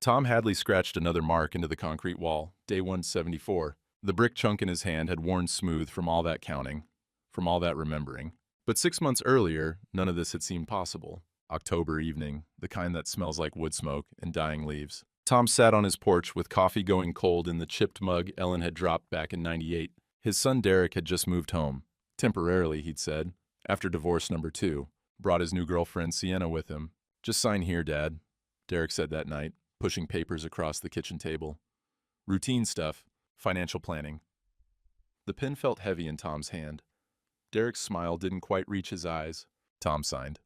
Tom Hadley scratched another mark into the concrete wall, day 174. The brick chunk in his hand had worn smooth from all that counting, from all that remembering. But 6 months earlier, none of this had seemed possible. October evening, the kind that smells like wood smoke and dying leaves. Tom sat on his porch with coffee going cold in the chipped mug Ellen had dropped back in '98. His son Derek had just moved home. Temporarily, he'd said, after divorce number 2. Brought his new girlfriend Sienna with him. "Just sign here, Dad," Derek said that night, pushing papers across the kitchen table. Routine stuff, financial planning. The pen felt heavy in Tom's hand. Derek's smile didn't quite reach his eyes. Tom signed.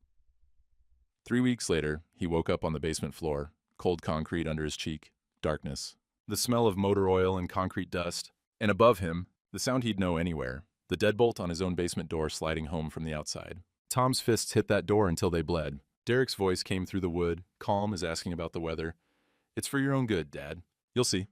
3 weeks later, he woke up on the basement floor, cold concrete under his cheek, darkness, the smell of motor oil and concrete dust, and above him, the sound he'd know anywhere, the deadbolt on his own basement door sliding home from the outside. Tom's fists hit that door until they bled. Derek's voice came through the wood, calm as asking about the weather. "It's for your own good, Dad. You'll see."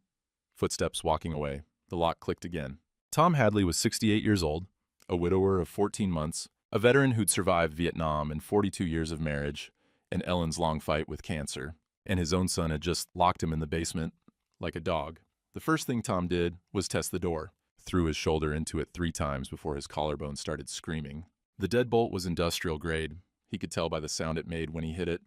Footsteps walking away. The lock clicked again. Tom Hadley was 68 years old, a widower of 14 months, a veteran who'd survived Vietnam and 42 years of marriage, and Ellen's long fight with cancer. And his own son had just locked him in the basement like a dog. The first thing Tom did was test the door. Threw his shoulder into it 3 times before his collarbone started screaming. The deadbolt was industrial grade. He could tell by the sound it made when he hit it.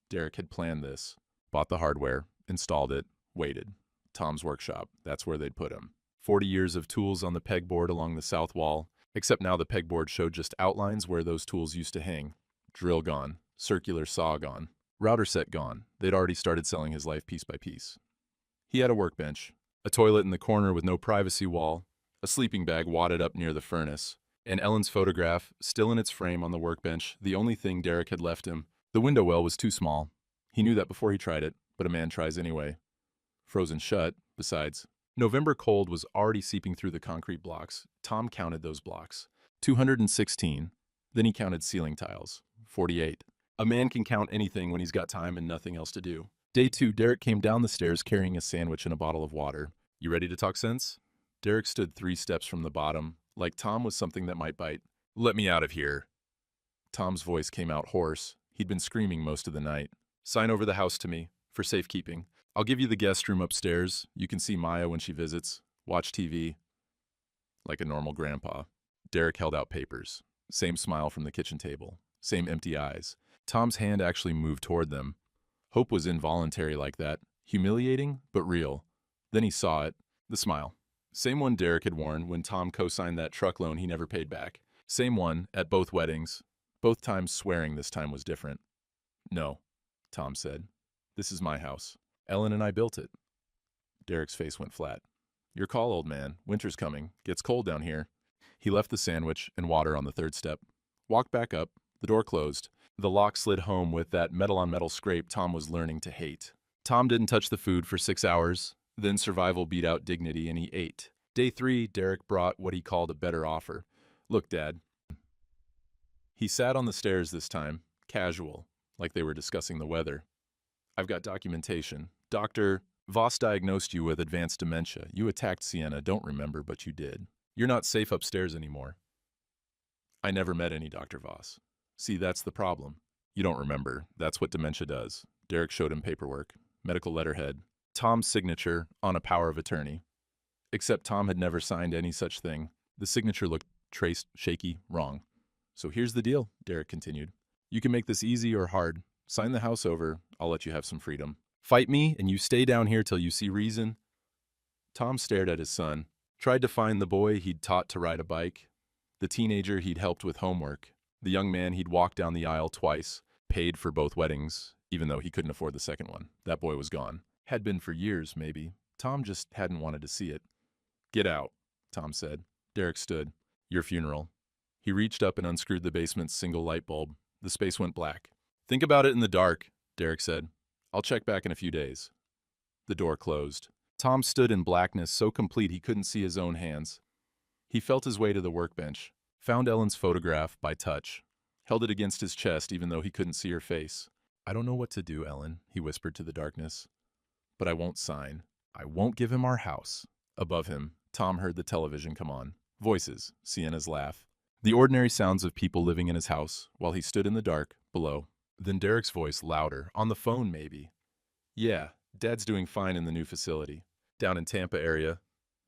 Derek had planned this. Bought the hardware, installed it, waited. Tom's workshop, that's where they'd put him. 40 years of tools on the pegboard along the south wall, except now the pegboard showed just outlines where those tools used to hang. Drill gone, circular saw gone, router set gone. They'd already started selling his life piece by piece. He had a workbench, a toilet in the corner with no privacy wall, a sleeping bag wadded up near the furnace, and Ellen's photograph, still in its frame on the workbench, the only thing Derek had left him. The window well was too small. He knew that before he tried it, but a man tries anyway. Frozen shut, besides. November cold was already seeping through the concrete blocks. Tom counted those blocks. 216. Then he counted ceiling tiles. 48. A man can count anything when he's got time and nothing else to do. Day 2, Derek came down the stairs carrying a sandwich and a bottle of water. "You ready to talk sense?" Derek stood 3 steps from the bottom, like Tom was something that might bite. "Let me out of here." Tom's voice came out hoarse. He'd been screaming most of the night. "Sign over the house to me, for safekeeping. I'll give you the guest room upstairs. You can see Maya when she visits. Watch TV. Like a normal grandpa." Derek held out papers. Same smile from the kitchen table. Same empty eyes. Tom's hand actually moved toward them. Hope was involuntary like that. Humiliating, but real. Then he saw it. The smile. Same one Derek had worn when Tom co-signed that truck loan he never paid back. Same one at both weddings. Both times swearing this time was different. "No," Tom said. "This is my house. Ellen and I built it." Derek's face went flat. "Your call, old man. Winter's coming. Gets cold down here." He left the sandwich and water on the 3rd step. Walked back up. The door closed. The lock slid home with that metal-on-metal scrape Tom was learning to hate. Tom didn't touch the food for 6 hours. Then survival beat out dignity and he ate. Day 3, Derek brought what he called a better offer. "Look, Dad." He sat on the stairs this time, casual, like they were discussing the weather. "I've got documentation. Dr. Voss diagnosed you with advanced dementia. You attacked Sienna, don't remember, but you did. You're not safe upstairs anymore." "I never met any Dr. Voss." "See, that's the problem. You don't remember. That's what dementia does." Derek showed him paperwork, medical letterhead, Tom's signature on a power of attorney. Except Tom had never signed any such thing. The signature looked traced, shaky, wrong. "So here's the deal," Derek continued. "You can make this easy or hard. Sign the house over, I'll let you have some freedom. Fight me, and you stay down here till you see reason." Tom stared at his son, tried to find the boy he'd taught to ride a bike, the teenager he'd helped with homework, the young man he'd walked down the aisle twice, paid for both weddings, even though he couldn't afford the second one. That boy was gone. Had been for years, maybe. Tom just hadn't wanted to see it. "Get out," Tom said. Derek stood. "Your funeral." He reached up and unscrewed the basement's single light bulb. The space went black. "Think about it in the dark," Derek said. "I'll check back in a few days." The door closed. Tom stood in blackness so complete he couldn't see his own hands. He felt his way to the workbench, found Ellen's photograph by touch, held it against his chest even though he couldn't see her face. "I don't know what to do, Ellen," he whispered to the darkness. "But I won't sign. I won't give him our house." Above him, Tom heard the television come on. Voices, Sienna's laugh. The ordinary sounds of people living in his house, while he stood in the dark, below. Then Derek's voice, louder. On the phone, maybe. "Yeah, Dad's doing fine in the new facility. Down in Tampa area,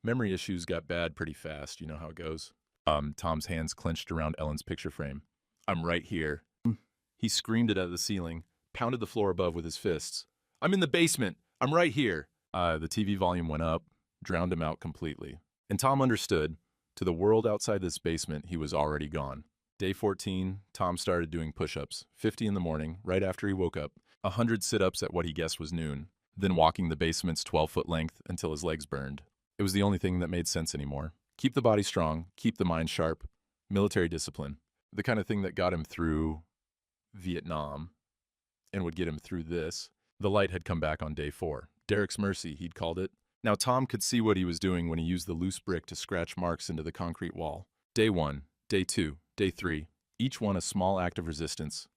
memory issues got bad pretty fast, you know how it goes. Tom's hands clenched around Ellen's picture frame. I'm right here. He screamed it at the ceiling, pounded the floor above with his fists. I'm in the basement. I'm right here. The TV volume went up, drowned him out completely. And Tom understood. To the world outside this basement, he was already gone. Day 14, Tom started doing push-ups, 50 in the morning, right after he woke up, 100 sit-ups at what he guessed was noon, then walking the basement's 12-foot length until his legs burned. It was the only thing that made sense anymore. Keep the body strong, keep the mind sharp, military discipline. The kind of thing that got him through Vietnam and would get him through this. The light had come back on day 4. Derek's Mercy, he'd called it. Now Tom could see what he was doing when he used the loose brick to scratch marks into the concrete wall. Day 1, Day 2, Day 3, each one a small act of resistance.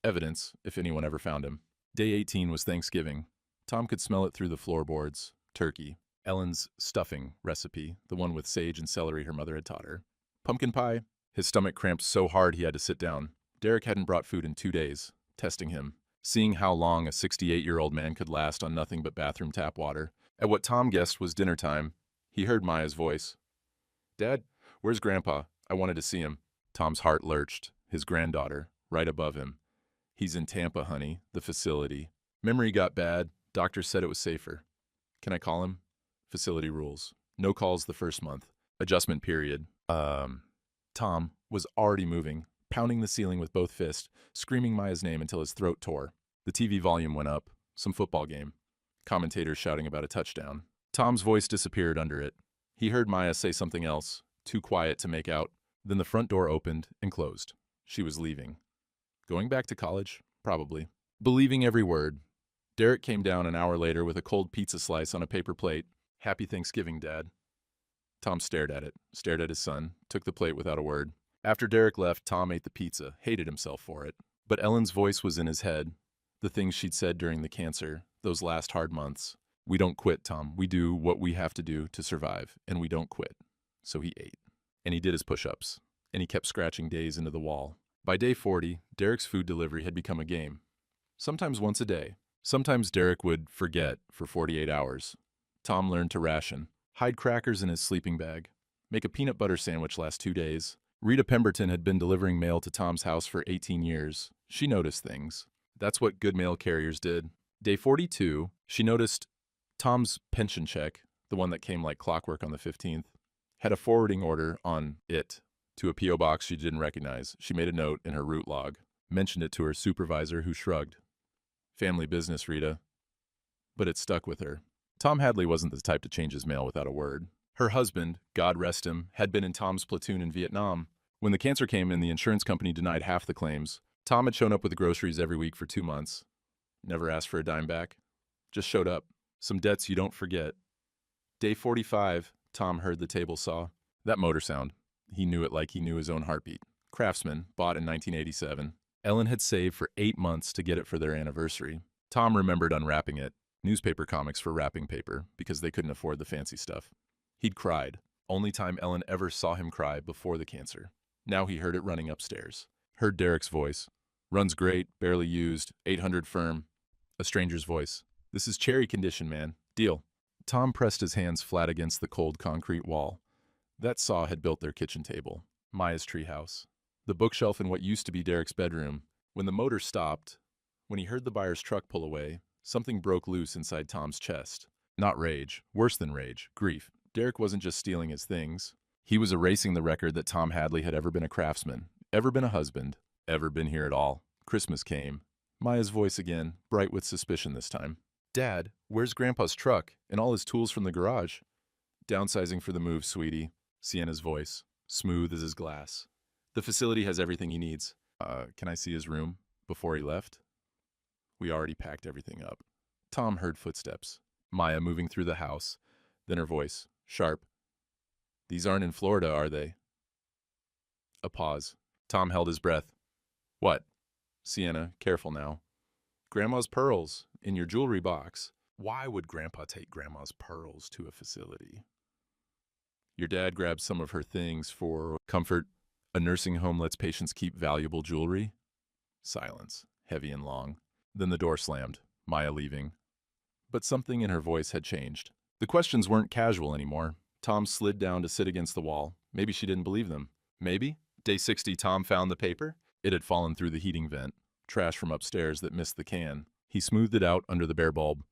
Evidence, if anyone ever found him. Day 18 was Thanksgiving. Tom could smell it through the floorboards. Turkey. Ellen's stuffing recipe, the one with sage and celery her mother had taught her. Pumpkin pie. His stomach cramped so hard he had to sit down. Derek hadn't brought food in 2 days, testing him, seeing how long a 68-year-old man could last on nothing but bathroom tap water. At what Tom guessed was dinner time, he heard Maya's voice. Dad, where's Grandpa? I wanted to see him. Tom's heart lurched, his granddaughter, right above him. He's in Tampa, honey, the facility. Memory got bad. Doctor said it was safer. Can I call him? Facility rules. No calls the first month. Adjustment period. Tom was already moving, pounding the ceiling with both fists, screaming Maya's name until his throat tore. The TV volume went up. Some football game. Commentators shouting about a touchdown. Tom's voice disappeared under it. He heard Maya say something else, too quiet to make out. Then the front door opened and closed. She was leaving. Going back to college? Probably. Believing every word. Derek came down an hour later with a cold pizza slice on a paper plate. Happy Thanksgiving, Dad. Tom stared at it, stared at his son, took the plate without a word. After Derek left, Tom ate the pizza, hated himself for it. But Ellen's voice was in his head. The things she'd said during the cancer, those last hard months. We don't quit, Tom. We do what we have to do to survive, and we don't quit. So he ate. And he did his push-ups. And he kept scratching days into the wall. By day 40, Derek's food delivery had become a game. Sometimes once a day. Sometimes Derek would forget for 48 hours. Tom learned to ration. Hide crackers in his sleeping bag. Make a peanut butter sandwich last 2 days. Rita Pemberton had been delivering mail to Tom's house for 18 years. She noticed things. That's what good mail carriers did. Day 42, she noticed Tom's pension check, the one that came like clockwork on the 15th, had a forwarding order on it to a P.O. box she didn't recognize. She made a note in her route log, mentioned it to her supervisor, who shrugged. Family business, Rita. But it stuck with her. Tom Hadley wasn't the type to change his mail without a word. Her husband, God rest him, had been in Tom's platoon in Vietnam. When the cancer came and the insurance company denied half the claims, Tom had shown up with the groceries every week for 2 months. Never asked for a dime back. Just showed up. Some debts you don't forget. Day 45, Tom heard the table saw. That motor sound. He knew it like he knew his own heartbeat. Craftsman, bought in 1987. Ellen had saved for 8 months to get it for their anniversary. Tom remembered unwrapping it. Newspaper comics for wrapping paper, because they couldn't afford the fancy stuff. He'd cried. Only time Ellen ever saw him cry before the cancer. Now he heard it running upstairs. Heard Derek's voice. Runs great, barely used, 800 firm. A stranger's voice. This is cherry condition, man. Deal. Tom pressed his hands flat against the cold concrete wall. That saw had built their kitchen table. Maya's treehouse. The bookshelf in what used to be Derek's bedroom. When the motor stopped, when he heard the buyer's truck pull away, something broke loose inside Tom's chest. Not rage. Worse than rage. Grief. Derek wasn't just stealing his things. He was erasing the record that Tom Hadley had ever been a craftsman, ever been a husband, ever been here at all. Christmas came. Maya's voice again, bright with suspicion this time. Dad, where's Grandpa's truck and all his tools from the garage? Downsizing for the move, sweetie. Sienna's voice, smooth as his glass. The facility has everything he needs. Can I see his room before he left? We already packed everything up. Tom heard footsteps. Maya moving through the house. Then her voice, sharp. These aren't in Florida, are they? A pause. Tom held his breath. What? Sienna, careful now. Grandma's pearls in your jewelry box. Why would Grandpa take Grandma's pearls to a facility? Your dad grabbed some of her things for comfort. A nursing home lets patients keep valuable jewelry. Silence, heavy and long. Then the door slammed. Maya leaving. But something in her voice had changed. The questions weren't casual anymore. Tom slid down to sit against the wall. Maybe she didn't believe them. Maybe? Day 60, Tom found the paper. It had fallen through the heating vent. Trash from upstairs that missed the can. He smoothed it out under the bare bulb.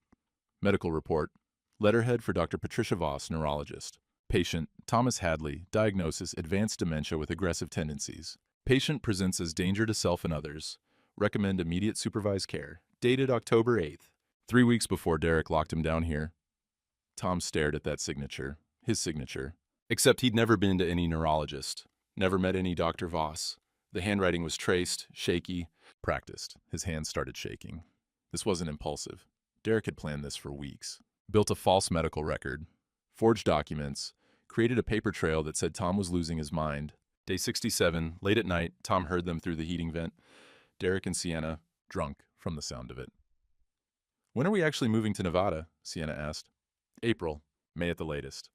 Medical report. Letterhead for Dr. Patricia Voss, neurologist. Patient, Thomas Hadley. Diagnosis, advanced dementia with aggressive tendencies. Patient presents as danger to self and others. Recommend immediate supervised care. Dated October 8th. 3 weeks before Derek locked him down here. Tom stared at that signature. His signature. Except he'd never been to any neurologist. Never met any Dr. Voss. The handwriting was traced, shaky, practiced. His hands started shaking. This wasn't impulsive. Derek had planned this for weeks. Built a false medical record. Forged documents. Created a paper trail that said Tom was losing his mind. Day 67, late at night, Tom heard them through the heating vent. Derek and Sienna, drunk from the sound of it. When are we actually moving to Nevada? Sienna asked. April. May at the latest.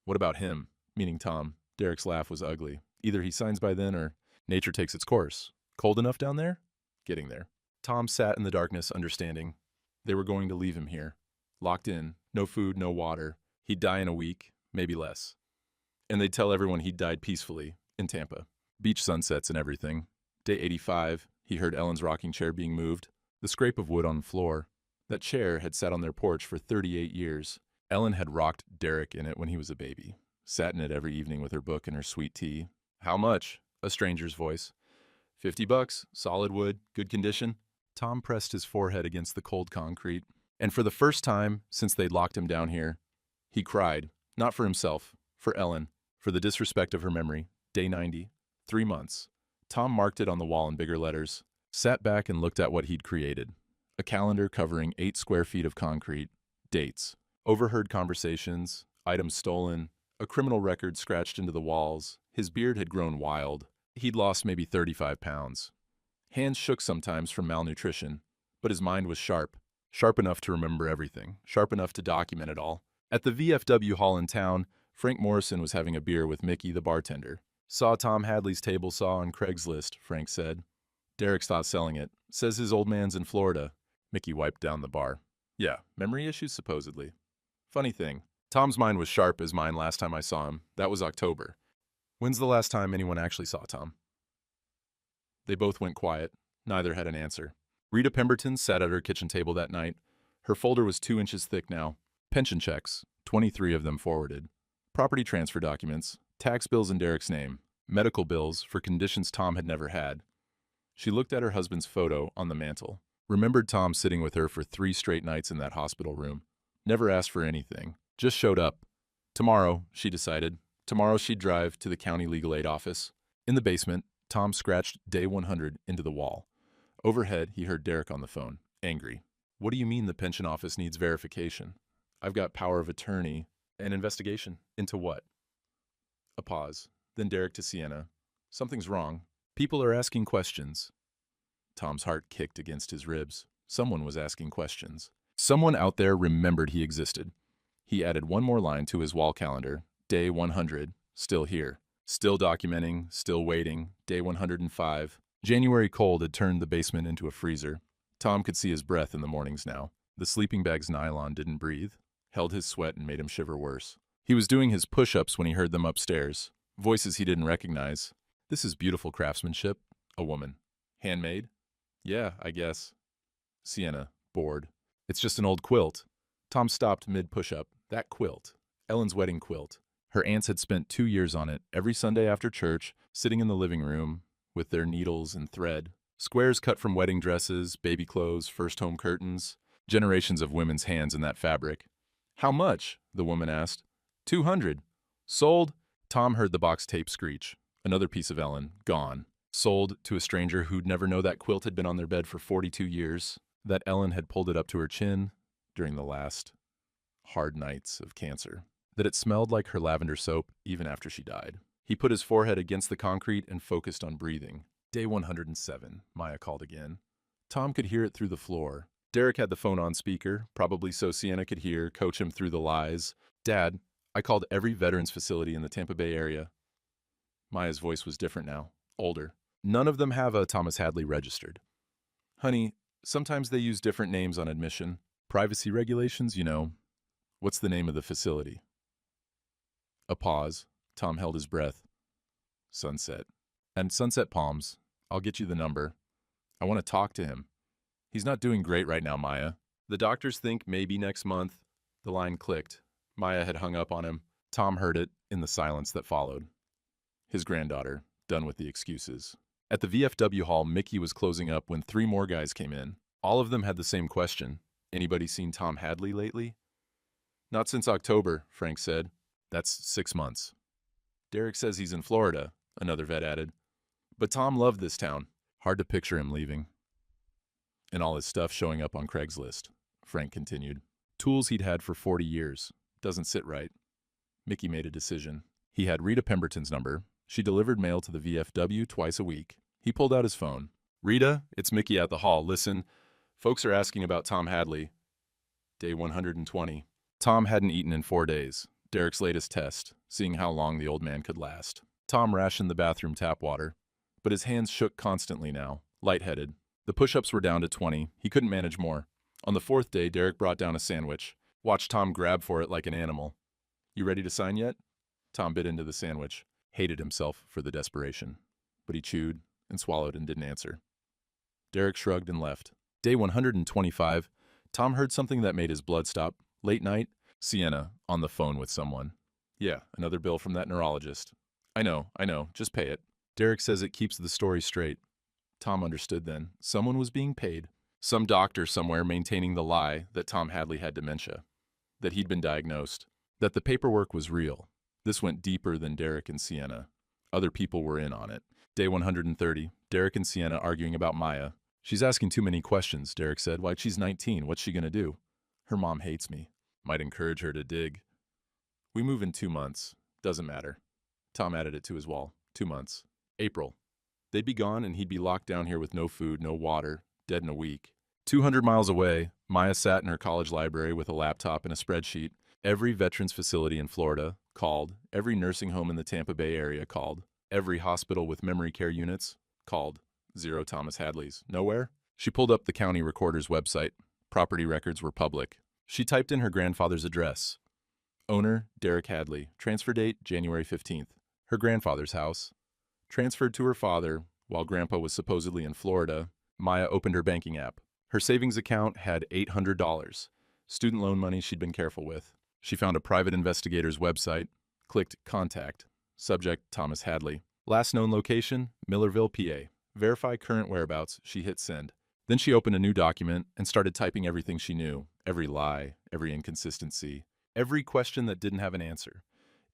What about him? Meaning Tom. Derek's laugh was ugly. Either he signs by then or nature takes its course. Cold enough down there? Getting there. Tom sat in the darkness, understanding. They were going to leave him here. Locked in. No food, no water. He'd die in a week, maybe less. And they'd tell everyone he'd died peacefully, in Tampa. Beach sunsets and everything. Day 85, he heard Ellen's rocking chair being moved. The scrape of wood on the floor. That chair had sat on their porch for 38 years. Ellen had rocked Derek in it when he was a baby. Sat in it every evening with her book and her sweet tea. How much? A stranger's voice. $50, solid wood, good condition. Tom pressed his forehead against the cold concrete. And for the first time since they'd locked him down here, he cried. Not for himself, for Ellen, for the disrespect of her memory. Day 90. 3 months. Tom marked it on the wall in bigger letters. Sat back and looked at what he'd created. A calendar covering 8 square feet of concrete. Dates. Overheard conversations. Items stolen. A criminal record scratched into the walls. His beard had grown wild. He'd lost maybe 35 pounds. Hands shook sometimes from malnutrition. But his mind was sharp. Sharp enough to remember everything. Sharp enough to document it all. At the VFW hall in town, Frank Morrison was having a beer with Mickey, the bartender. Saw Tom Hadley's table saw on Craigslist, Frank said. Derek's thought selling it. Says his old man's in Florida. Mickey wiped down the bar. Yeah, memory issues supposedly. Funny thing, Tom's mind was sharp as mine last time I saw him. That was October. When's the last time anyone actually saw Tom? They both went quiet. Neither had an answer. Rita Pemberton sat at her kitchen table that night. Her folder was 2 inches thick now. Pension checks, 23 of them forwarded. Property transfer documents, tax bills in Derek's name, medical bills for conditions Tom had never had. She looked at her husband's photo on the mantel. Remembered Tom sitting with her for 3 straight nights in that hospital room. Never asked for anything. Just showed up. Tomorrow, she decided. Tomorrow she'd drive to the county legal aid office. In the basement, Tom scratched day 100 into the wall. Overhead, he heard Derek on the phone, angry. What do you mean the pension office needs verification? I've got power of attorney. An investigation? Into what? A pause. Then Derek to Sienna. Something's wrong. People are asking questions. Tom's heart kicked against his ribs. Someone was asking questions. Someone out there remembered he existed. He added one more line to his wall calendar. Day 100. Still here. Still documenting. Still waiting. Day 105. January cold had turned the basement into a freezer. Tom could see his breath in the mornings now. The sleeping bag's nylon didn't breathe. Held his sweat and made him shiver worse. He was doing his push-ups when he heard them upstairs. Voices he didn't recognize. This is beautiful craftsmanship. A woman. Handmade? Yeah, I guess. Sienna, bored. It's just an old quilt. Tom stopped mid-push-up. That quilt. Ellen's wedding quilt. Her aunts had spent 2 years on it, every Sunday after church, sitting in the living room, with their needles and thread. Squares cut from wedding dresses, baby clothes, first home curtains. Generations of women's hands in that fabric. How much? The woman asked. 200. Sold? Tom heard the box tape screech. Another piece of Ellen, gone. Sold to a stranger who'd never know that quilt had been on their bed for 42 years, that Ellen had pulled it up to her chin during the last hard nights of cancer, that it smelled like her lavender soap even after she died. He put his forehead against the concrete and focused on breathing. Day 107, Maya called again. Tom could hear it through the floor. Derek had the phone on speaker, probably so Sienna could hear, coach him through the lies. Dad, I called every veterans facility in the Tampa Bay area. Maya's voice was different now, older. None of them have a Thomas Hadley registered. Honey, sometimes they use different names on admission. Privacy regulations, you know. What's the name of the facility? A pause. Tom held his breath. Sunset. And Sunset Palms. I'll get you the number. I want to talk to him. He's not doing great right now, Maya. The doctors think maybe next month. The line clicked. Maya had hung up on him. Tom heard it in the silence that followed. His granddaughter, done with the excuses. At the VFW hall, Mickey was closing up when 3 more guys came in. All of them had the same question. Anybody seen Tom Hadley lately? Not since October, Frank said. That's 6 months. Derek says he's in Florida, another vet added. But Tom loved this town. Hard to picture him leaving. And all his stuff showing up on Craigslist, Frank continued. Tools he'd had for 40 years. Doesn't sit right. Mickey made a decision. He had Rita Pemberton's number. She delivered mail to the VFW twice a week. He pulled out his phone. Rita, it's Mickey at the hall. Listen, folks are asking about Tom Hadley. Day 120. Tom hadn't eaten in 4 days. Derek's latest test, seeing how long the old man could last. Tom rationed the bathroom tap water, but his hands shook constantly now, lightheaded. The push-ups were down to 20. He couldn't manage more. On the 4th day, Derek brought down a sandwich. Watched Tom grab for it like an animal. You ready to sign yet? Tom bit into the sandwich. Hated himself for the desperation. But he chewed and swallowed and didn't answer. Derek shrugged and left. Day 125, Tom heard something that made his blood stop. Late night, Sienna, on the phone with someone. Yeah, another bill from that neurologist. I know, just pay it. Derek says it keeps the story straight. Tom understood then. Someone was being paid. Some doctor somewhere maintaining the lie that Tom Hadley had dementia. That he'd been diagnosed. That the paperwork was real. This went deeper than Derek and Sienna. Other people were in on it. Day 130, Derek and Sienna arguing about Maya. She's asking too many questions, Derek said. Why, she's 19. What's she gonna do? Her mom hates me. Might encourage her to dig. We move in 2 months. Doesn't matter. Tom added it to his wall. 2 months. April. They'd be gone and he'd be locked down here with no food, no water, dead in a week. 200 miles away, Maya sat in her college library with a laptop and a spreadsheet. Every veterans facility in Florida called. Every nursing home in the Tampa Bay area called. Every hospital with memory care units called. 0 Thomas Hadleys. Nowhere? She pulled up the county recorder's website. Property records were public. She typed in her grandfather's address. Owner, Derek Hadley. Transfer date, January 15th. Her grandfather's house. Transferred to her father while Grandpa was supposedly in Florida. Maya opened her banking app. Her savings account had $800. Student loan money she'd been careful with. She found a private investigator's website. Clicked Contact. Subject, Thomas Hadley. Last known location, Millerville, PA. Verify current whereabouts. She hit send. Then she opened a new document and started typing everything she knew. Every lie, every inconsistency, every question that didn't have an answer.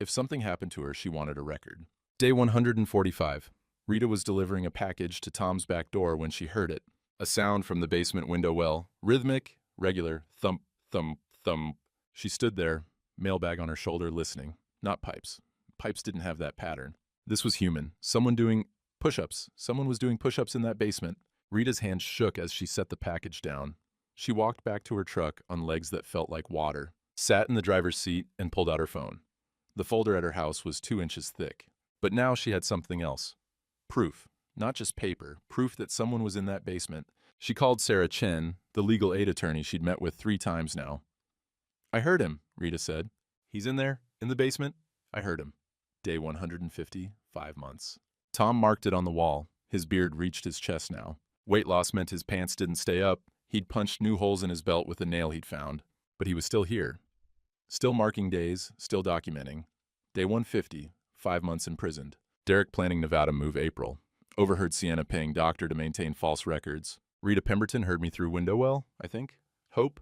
If something happened to her, she wanted a record. Day 145. Rita was delivering a package to Tom's back door when she heard it. A sound from the basement window well. Rhythmic, regular, thump, thump, thump. She stood there, mailbag on her shoulder, listening. Not pipes. Pipes didn't have that pattern. This was human. Someone doing push-ups. Someone was doing push-ups in that basement. Rita's hand shook as she set the package down. She walked back to her truck on legs that felt like water, sat in the driver's seat, and pulled out her phone. The folder at her house was 2 inches thick. But now she had something else. Proof. Not just paper. Proof that someone was in that basement. She called Sarah Chen, the legal aid attorney she'd met with 3 times now. I heard him, Rita said. He's in there, in the basement. I heard him. Day 150, 5 months. Tom marked it on the wall. His beard reached his chest now. Weight loss meant his pants didn't stay up. He'd punched new holes in his belt with a nail he'd found. But he was still here. Still marking days, still documenting. Day 150, 5 months imprisoned. Derek planning Nevada move April. Overheard Sienna paying doctor to maintain false records. Rita Pemberton heard me through window well, I think. Hope.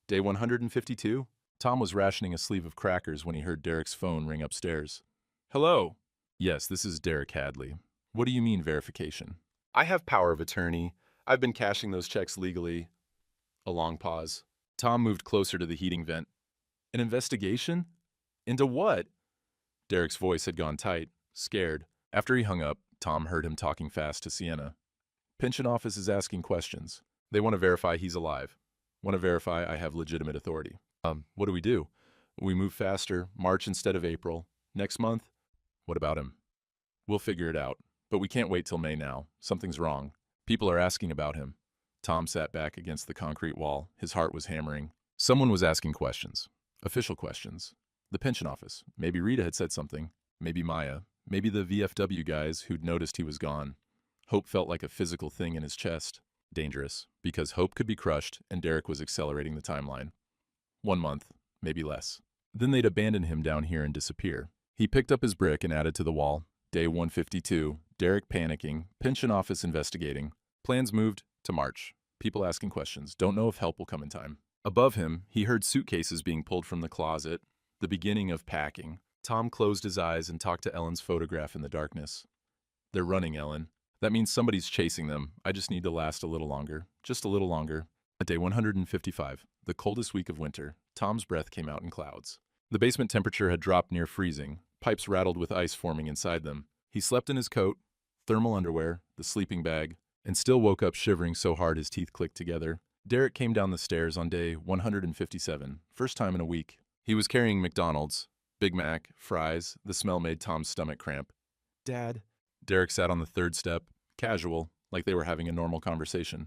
Day 152. Tom was rationing a sleeve of crackers when he heard Derek's phone ring upstairs. Hello. Yes, this is Derek Hadley. What do you mean verification? I have power of attorney. I've been cashing those checks legally. A long pause. Tom moved closer to the heating vent. An investigation? Into what? Derek's voice had gone tight, scared. After he hung up, Tom heard him talking fast to Sienna. Pension office is asking questions. They want to verify he's alive. Want to verify I have legitimate authority. What do we do? We move faster, March instead of April. Next month? What about him? We'll figure it out. But we can't wait till May now. Something's wrong. People are asking about him. Tom sat back against the concrete wall. His heart was hammering. Someone was asking questions. Official questions. The pension office. Maybe Rita had said something. Maybe Maya. Maybe the VFW guys who'd noticed he was gone. Hope felt like a physical thing in his chest. Dangerous, because hope could be crushed, and Derek was accelerating the timeline. 1 month, maybe less. Then they'd abandon him down here and disappear. He picked up his brick and added to the wall. Day 152, Derek panicking, pension office investigating. Plans moved to March. People asking questions, don't know if help will come in time. Above him, he heard suitcases being pulled from the closet, the beginning of packing. Tom closed his eyes and talked to Ellen's photograph in the darkness. They're running, Ellen. That means somebody's chasing them. I just need to last a little longer. Just a little longer. Day 155, the coldest week of winter. Tom's breath came out in clouds. The basement temperature had dropped near freezing. Pipes rattled with ice forming inside them. He slept in his coat, thermal underwear, the sleeping bag, and still woke up shivering so hard his teeth clicked together. Derek came down the stairs on day 157, first time in a week. He was carrying McDonald's, Big Mac, fries. The smell made Tom's stomach cramp. Dad. Derek sat on the third step, casual, like they were having a normal conversation.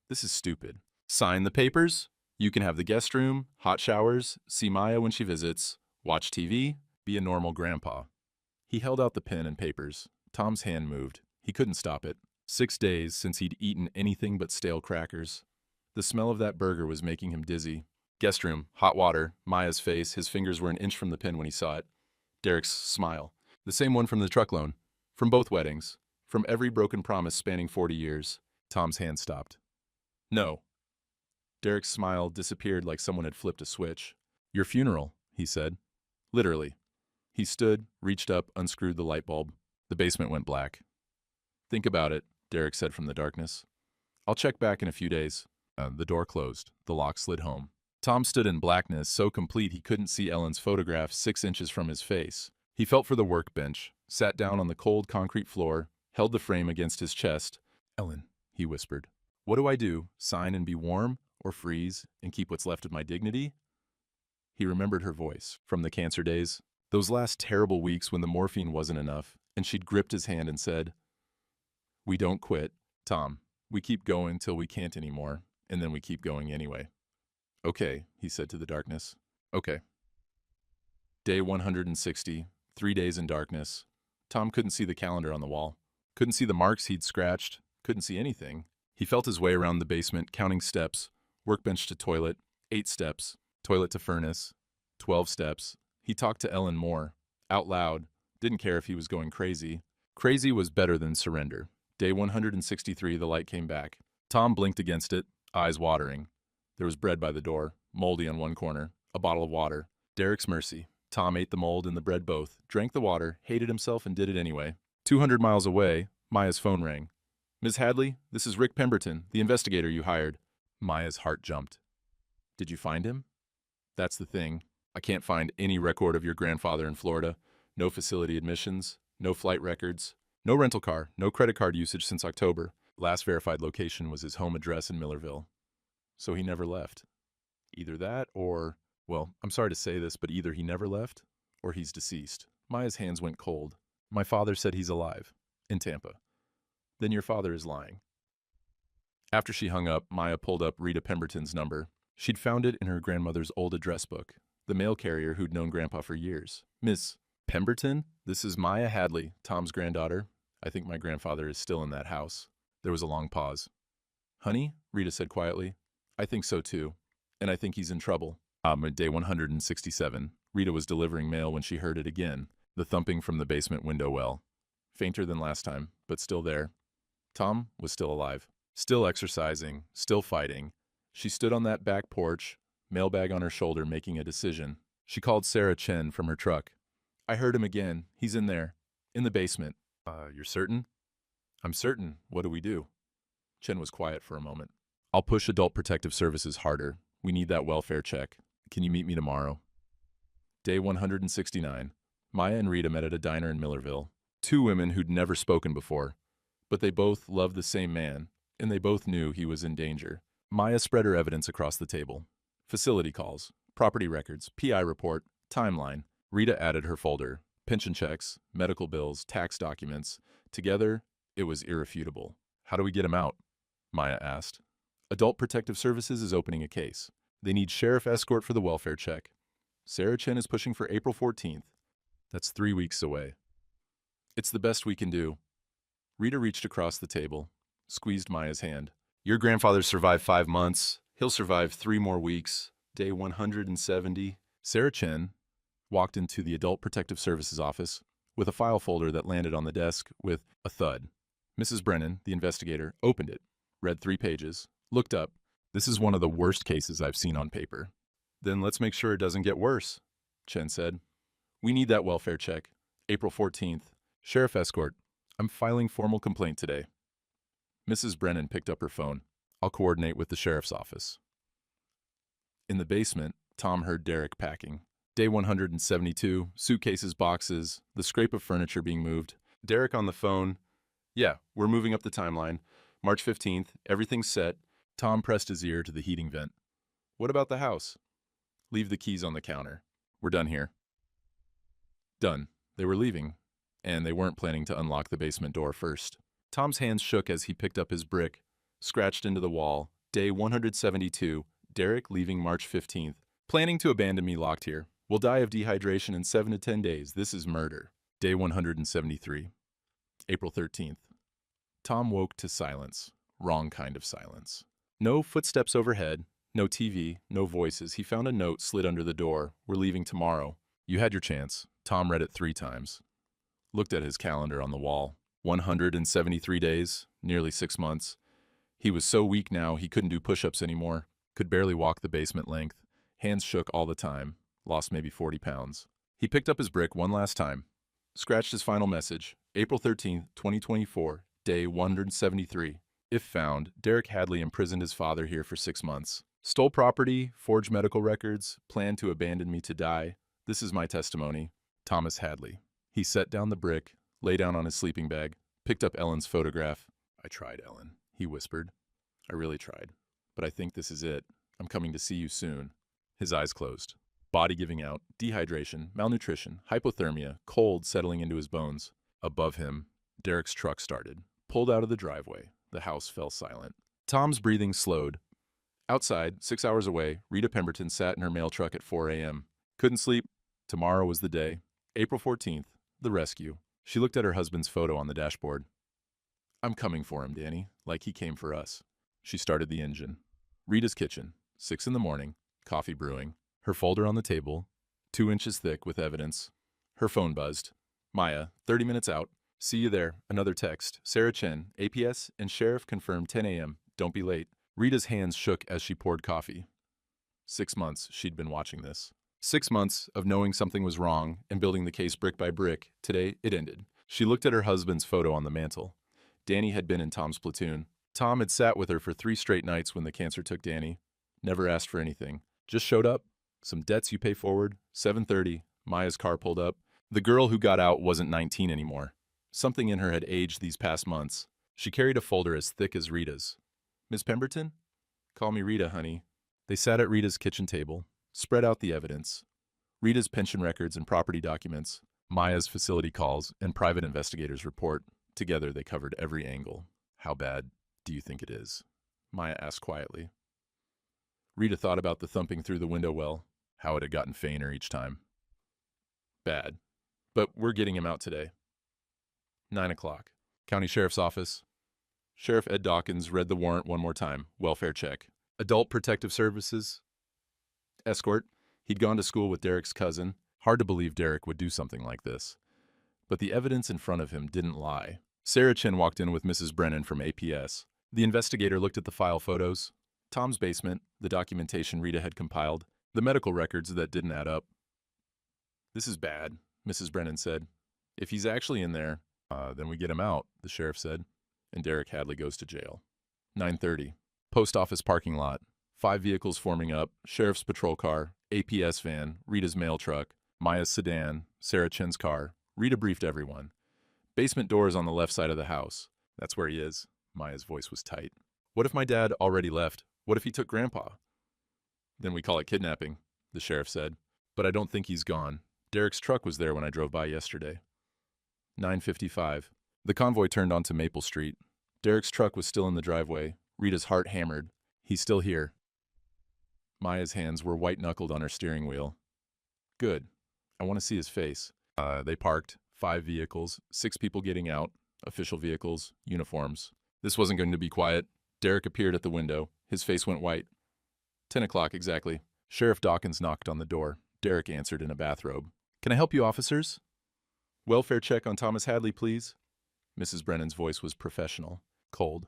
This is stupid. Sign the papers. You can have the guest room, hot showers, see Maya when she visits, watch TV, be a normal grandpa. He held out the pen and papers. Tom's hand moved. He couldn't stop it. 6 days since he'd eaten anything but stale crackers. The smell of that burger was making him dizzy. Guest room, hot water, Maya's face. His fingers were an inch from the pen when he saw it. Derek's smile. The same one from the truck loan. From both weddings. From every broken promise spanning 40 years. Tom's hand stopped. No. Derek's smile disappeared like someone had flipped a switch. Your funeral, he said. Literally. He stood, reached up, unscrewed the light bulb. The basement went black. Think about it, Derek said from the darkness. I'll check back in a few days. The door closed. The lock slid home. Tom stood in blackness, so complete he couldn't see Ellen's photograph 6 inches from his face. He felt for the workbench, sat down on the cold concrete floor, held the frame against his chest. Ellen, he whispered. What do I do? Sign and be warm? Or freeze and keep what's left of my dignity? He remembered her voice from the cancer days, those last terrible weeks when the morphine wasn't enough, and she'd gripped his hand and said, We don't quit, Tom. We keep going till we can't anymore, and then we keep going anyway. Okay, he said to the darkness. Okay. Day 160, 3 days in darkness. Tom couldn't see the calendar on the wall. Couldn't see the marks he'd scratched. Couldn't see anything. He felt his way around the basement, counting steps. Workbench to toilet, 8 steps. Toilet to furnace, 12 steps. He talked to Ellen more. Out loud. Didn't care if he was going crazy. Crazy was better than surrender. Day 163, the light came back. Tom blinked against it, eyes watering. There was bread by the door, moldy on one corner, a bottle of water. Derek's mercy. Tom ate the mold and the bread both, drank the water, hated himself, and did it anyway. 200 miles away, Maya's phone rang. Ms. Hadley, this is Rick Pemberton, the investigator you hired. Maya's heart jumped. Did you find him? That's the thing. I can't find any record of your grandfather in Florida. No facility admissions, no flight records, no rental car, no credit card usage since October. Last verified location was his home address in Millerville. So he never left. Either that or, well, I'm sorry to say this, but either he never left or he's deceased. Maya's hands went cold. My father said he's alive. In Tampa. Then your father is lying. After she hung up, Maya pulled up Rita Pemberton's number. She'd found it in her grandmother's old address book, the mail carrier who'd known Grandpa for years. Miss Pemberton? This is Maya Hadley, Tom's granddaughter. I think my grandfather is still in that house. There was a long pause. Honey, Rita said quietly. I think so too. And I think he's in trouble. Day 167. Rita was delivering mail when she heard it again, the thumping from the basement window well. Fainter than last time, but still there. Tom was still alive. Still exercising, still fighting. She stood on that back porch, mailbag on her shoulder, making a decision. She called Sarah Chen from her truck. I heard him again. He's in there. In the basement. You're certain? I'm certain. What do we do? Chen was quiet for a moment. I'll push Adult Protective Services harder. We need that welfare check. Can you meet me tomorrow? Day 169. Maya and Rita met at a diner in Millerville. 2 women who'd never spoken before. But they both loved the same man, and they both knew he was in danger. Maya spread her evidence across the table. Facility calls, property records, PI report, timeline. Rita added her folder. Pension checks, medical bills, tax documents. Together, it was irrefutable. How do we get him out? Maya asked. Adult Protective Services is opening a case. They need sheriff escort for the welfare check. Sarah Chen is pushing for April 14th. That's 3 weeks away. It's the best we can do. Rita reached across the table, squeezed Maya's hand. Your grandfather survived 5 months. He'll survive 3 more weeks. Day 170. Sarah Chen walked into the Adult Protective Services office with a file folder that landed on the desk with a thud. Mrs. Brennan, the investigator, opened it, read 3 pages, looked up. This is one of the worst cases I've seen on paper. Then let's make sure it doesn't get worse, Chen said. We need that welfare check. April 14th. Sheriff escort. I'm filing formal complaint today. Mrs. Brennan picked up her phone. I'll coordinate with the sheriff's office. In the basement, Tom heard Derek packing. Day 172, suitcases, boxes, the scrape of furniture being moved. Derek on the phone. Yeah, we're moving up the timeline. March 15th, everything's set. Tom pressed his ear to the heating vent. What about the house? Leave the keys on the counter. We're done here. Done. They were leaving, and they weren't planning to unlock the basement door first. Tom's hands shook as he picked up his brick, scratched into the wall. Day 172, Derek leaving March 15th. Planning to abandon me locked here. Will die of dehydration in 7 to 10 days. This is murder. Day 173, April 13th. Tom woke to silence. Wrong kind of silence. No footsteps overhead, no TV, no voices. He found a note slid under the door. We're leaving tomorrow. You had your chance. Tom read it 3 times. Looked at his calendar on the wall. 173 days, nearly 6 months. He was so weak now he couldn't do push-ups anymore. Could barely walk the basement length. Hands shook all the time. Lost maybe 40 pounds. He picked up his brick one last time. Scratched his final message. April 13th, 2024, day 173. If found, Derek Hadley imprisoned his father here for 6 months. Stole property, forged medical records, planned to abandon me to die. This is my testimony. Thomas Hadley. He set down the brick, lay down on his sleeping bag, picked up Ellen's photograph. I tried, Ellen, he whispered. I really tried. But I think this is it. I'm coming to see you soon. His eyes closed. Body giving out, dehydration, malnutrition, hypothermia, cold settling into his bones. Above him, Derek's truck started. Pulled out of the driveway. The house fell silent. Tom's breathing slowed. Outside, 6 hours away, Rita Pemberton sat in her mail truck at 4 a.m. Couldn't sleep. Tomorrow was the day. April 14th, the rescue. She looked at her husband's photo on the dashboard. I'm coming for him, Danny, like he came for us. She started the engine. Rita's kitchen, 6 in the morning, coffee brewing. Her folder on the table, 2 inches thick with evidence. Her phone buzzed. Maya, 30 minutes out. See you there. Another text. Sarah Chen, APS and sheriff confirmed 10 a.m. Don't be late. Rita's hands shook as she poured coffee. 6 months she'd been watching this. 6 months of knowing something was wrong and building the case brick by brick. Today, it ended. She looked at her husband's photo on the mantel. Danny had been in Tom's platoon. Tom had sat with her for 3 straight nights when the cancer took Danny. Never asked for anything. Just showed up. Some debts you pay forward. 7:30. Maya's car pulled up. The girl who got out wasn't 19 anymore. Something in her had aged these past months. She carried a folder as thick as Rita's. Miss Pemberton? Call me Rita, honey. They sat at Rita's kitchen table, spread out the evidence. Rita's pension records and property documents, Maya's facility calls, and private investigators' report. Together they covered every angle. How bad do you think it is? Maya asked quietly. Rita thought about the thumping through the window well, how it had gotten fainter each time. Bad. But we're getting him out today. 9 o'clock. County Sheriff's Office. Sheriff Ed Dawkins read the warrant one more time. Welfare check. Adult Protective Services. Escort. He'd gone to school with Derek's cousin. Hard to believe Derek would do something like this. But the evidence in front of him didn't lie. Sarah Chen walked in with Mrs. Brennan from APS. The investigator looked at the file photos. Tom's basement, the documentation Rita had compiled, the medical records that didn't add up. This is bad, Mrs. Brennan said. If he's actually in there, then we get him out, the sheriff said, and Derek Hadley goes to jail. 9:30. Post office parking lot. 5 vehicles forming up, sheriff's patrol car, APS van, Rita's mail truck, Maya's sedan, Sarah Chen's car. Rita briefed everyone. Basement door is on the left side of the house. That's where he is. Maya's voice was tight. What if my dad already left? What if he took Grandpa? Then we call it kidnapping, the sheriff said. But I don't think he's gone. Derek's truck was there when I drove by yesterday. 9:55. The convoy turned onto Maple Street. Derek's truck was still in the driveway. Rita's heart hammered. He's still here. Maya's hands were white-knuckled on her steering wheel. Good. I want to see his face. They parked. 5 vehicles, 6 people getting out, official vehicles, uniforms. This wasn't going to be quiet. Derek appeared at the window. His face went white. 10 o'clock exactly. Sheriff Dawkins knocked on the door. Derek answered in a bathrobe. Can I help you, officers? Welfare check on Thomas Hadley, please. Mrs. Brennan's voice was professional, cold.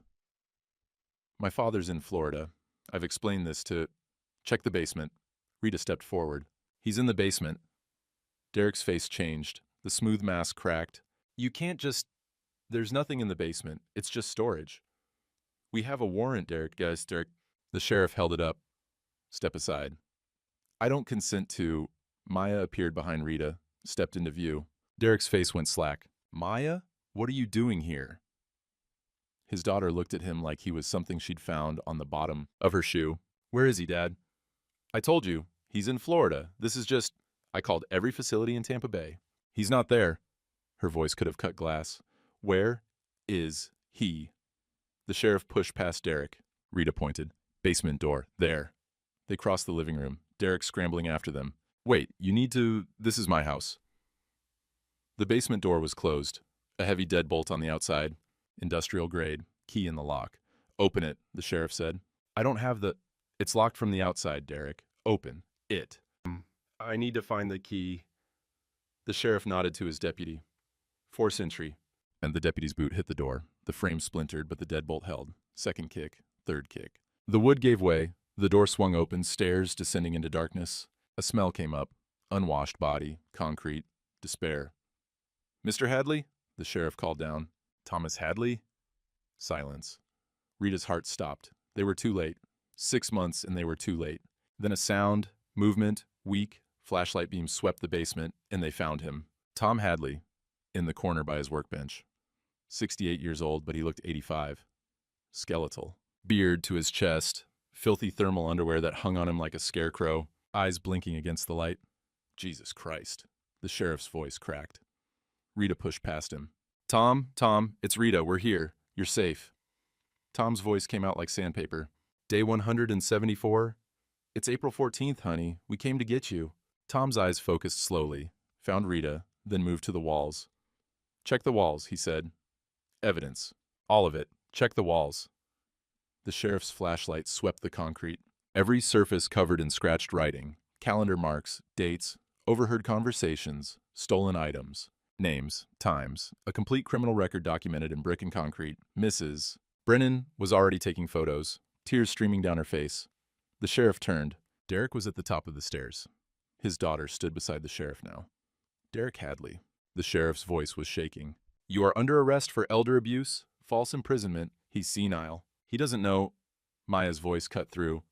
My father's in Florida. I've explained this to... Check the basement. Rita stepped forward. He's in the basement. Derek's face changed. The smooth mask cracked. You can't just... There's nothing in the basement. It's just storage. We have a warrant, Derek. Guys, Derek. The sheriff held it up. Step aside. I don't consent to... Maya appeared behind Rita, stepped into view. Derek's face went slack. Maya? What are you doing here? His daughter looked at him like he was something she'd found on the bottom of her shoe. Where is he, Dad? I told you. He's in Florida. This is just... I called every facility in Tampa Bay. He's not there. Her voice could have cut glass. Where is he? The sheriff pushed past Derek. Rita pointed. Basement door. There. They crossed the living room. Derek scrambling after them. Wait, you need to... This is my house. The basement door was closed. A heavy deadbolt on the outside. Industrial grade. Key in the lock. Open it, the sheriff said. I don't have the... It's locked from the outside, Derek. Open it. I need to find the key. The sheriff nodded to his deputy. Force entry. And the deputy's boot hit the door. The frame splintered, but the deadbolt held. Second kick. Third kick. The wood gave way. The door swung open, stairs descending into darkness. A smell came up. Unwashed body, concrete, despair. Mr. Hadley? The sheriff called down. Thomas Hadley? Silence. Rita's heart stopped. They were too late. 6 months and they were too late. Then a sound, movement, weak, flashlight beam swept the basement, and they found him. Tom Hadley, in the corner by his workbench. 68 years old, but he looked 85. Skeletal. Beard to his chest, filthy thermal underwear that hung on him like a scarecrow, eyes blinking against the light. Jesus Christ. The sheriff's voice cracked. Rita pushed past him. Tom, it's Rita. We're here. You're safe. Tom's voice came out like sandpaper. Day 174? It's April 14th, honey. We came to get you. Tom's eyes focused slowly, found Rita, then moved to the walls. Check the walls, he said. Evidence. All of it. Check the walls. The sheriff's flashlight swept the concrete. Every surface covered in scratched writing, calendar marks, dates, overheard conversations, stolen items, names, times, a complete criminal record documented in brick and concrete. Mrs. Brennan was already taking photos, tears streaming down her face. The sheriff turned. Derek was at the top of the stairs. His daughter stood beside the sheriff now. Derek Hadley. The sheriff's voice was shaking. You are under arrest for elder abuse, false imprisonment. He's senile. He doesn't know. Maya's voice cut through.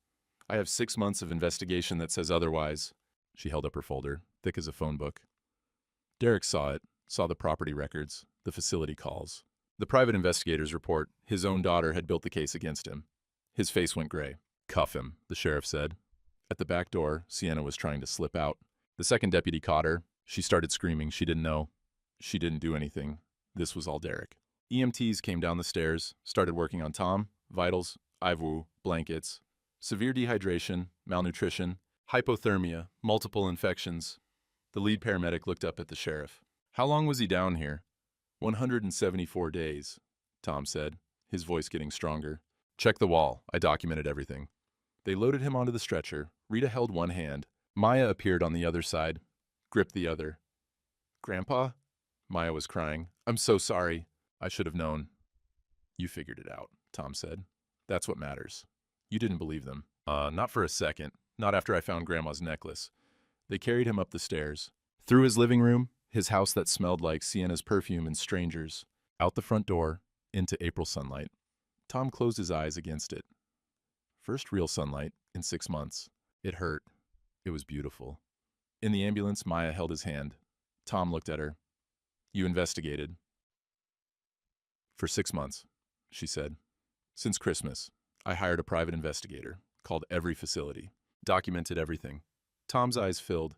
I have 6 months of investigation that says otherwise. She held up her folder, thick as a phone book. Derek saw it, saw the property records, the facility calls. The private investigator's report, his own daughter had built the case against him. His face went gray. Cuff him, the sheriff said. At the back door, Sienna was trying to slip out. The second deputy caught her. She started screaming. She didn't know. She didn't do anything. This was all Derek. EMTs came down the stairs, started working on Tom, vitals, IV, blankets, severe dehydration, malnutrition, hypothermia, multiple infections. The lead paramedic looked up at the sheriff. How long was he down here? 174 days, Tom said, his voice getting stronger. Check the wall. I documented everything. They loaded him onto the stretcher. Rita held one hand. Maya appeared on the other side, gripped the other. Grandpa? Maya was crying. I'm so sorry. I should have known. You figured it out, Tom said. That's what matters. You didn't believe them. Not for a second. Not after I found Grandma's necklace. They carried him up the stairs. Through his living room, his house that smelled like Sienna's perfume and strangers. Out the front door, into April sunlight. Tom closed his eyes against it. First real sunlight in 6 months. It hurt. It was beautiful. In the ambulance, Maya held his hand. Tom looked at her. You investigated. For 6 months, she said. Since Christmas, I hired a private investigator, called every facility, documented everything. Tom's eyes filled.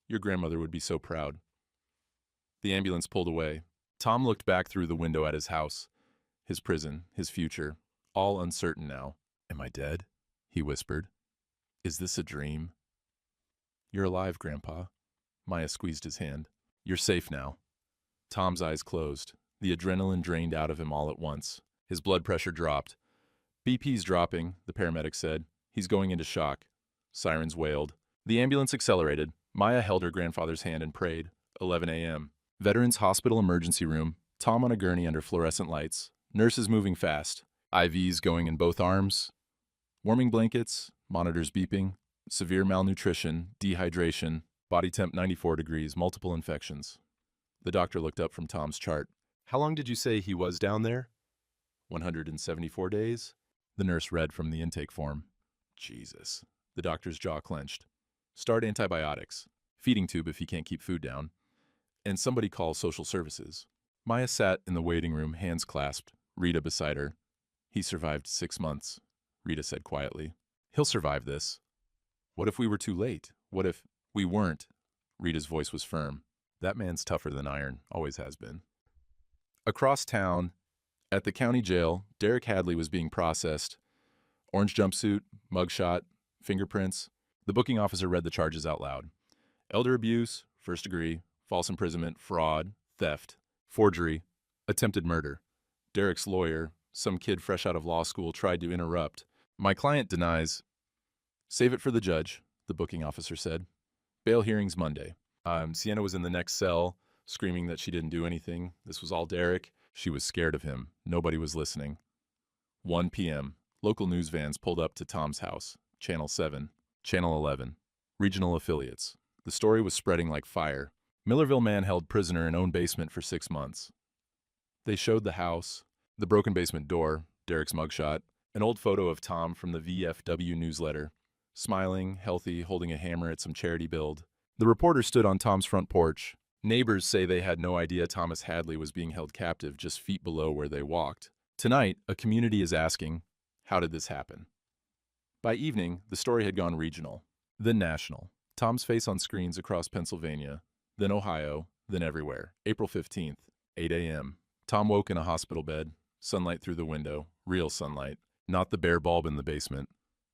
Your grandmother would be so proud. The ambulance pulled away. Tom looked back through the window at his house, his prison, his future, all uncertain now. Am I dead? he whispered. Is this a dream? You're alive, Grandpa. Maya squeezed his hand. You're safe now. Tom's eyes closed. The adrenaline drained out of him all at once. His blood pressure dropped. BP's dropping, the paramedic said. He's going into shock. Sirens wailed. The ambulance accelerated. Maya held her grandfather's hand and prayed. 11 a.m. Veterans Hospital emergency room. Tom on a gurney under fluorescent lights. Nurses moving fast. IVs going in both arms. Warming blankets. Monitors beeping. Severe malnutrition. Dehydration. Body temp 94 degrees. Multiple infections. The doctor looked up from Tom's chart. How long did you say he was down there? 174 days? The nurse read from the intake form. Jesus. The doctor's jaw clenched. Start antibiotics. Feeding tube if he can't keep food down. And somebody call social services. Maya sat in the waiting room, hands clasped, Rita beside her. He survived 6 months, Rita said quietly. He'll survive this. What if we were too late? What if we weren't? Rita's voice was firm. That man's tougher than iron, always has been. Across town, at the county jail, Derek Hadley was being processed. Orange jumpsuit, mugshot, fingerprints. The booking officer read the charges out loud. Elder abuse, first degree, false imprisonment, fraud, theft, forgery, attempted murder. Derek's lawyer, some kid fresh out of law school, tried to interrupt. My client denies. Save it for the judge, the booking officer said. Bail hearings Monday. Sienna was in the next cell, screaming that she didn't do anything. This was all Derek. She was scared of him. Nobody was listening. 1 p.m. Local news vans pulled up to Tom's house. Channel 7, Channel 11, regional affiliates. The story was spreading like fire. Millerville man held prisoner in own basement for 6 months. They showed the house, the broken basement door, Derek's mugshot, an old photo of Tom from the VFW newsletter, smiling, healthy, holding a hammer at some charity build. The reporter stood on Tom's front porch. Neighbors say they had no idea Thomas Hadley was being held captive just feet below where they walked. Tonight, a community is asking, how did this happen? By evening, the story had gone regional, then national. Tom's face on screens across Pennsylvania, then Ohio, then everywhere. April 15th, 8 a.m. Tom woke in a hospital bed, sunlight through the window, real sunlight, not the bare bulb in the basement,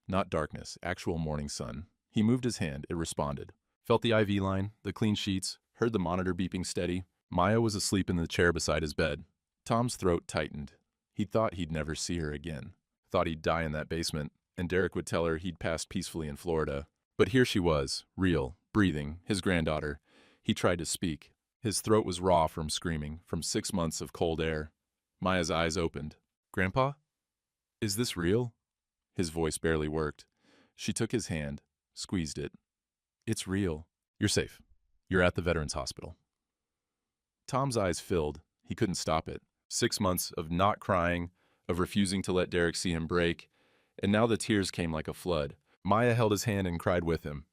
not darkness, actual morning sun. He moved his hand, it responded. Felt the IV line, the clean sheets, heard the monitor beeping steady. Maya was asleep in the chair beside his bed. Tom's throat tightened. He thought he'd never see her again. Thought he'd die in that basement, and Derek would tell her he'd passed peacefully in Florida. But here she was, real, breathing, his granddaughter. He tried to speak. His throat was raw from screaming, from 6 months of cold air. Maya's eyes opened. Grandpa? Is this real? His voice barely worked. She took his hand, squeezed it. It's real. You're safe. You're at the Veterans Hospital. Tom's eyes filled. He couldn't stop it. 6 months of not crying, of refusing to let Derek see him break, and now the tears came like a flood. Maya held his hand and cried with him.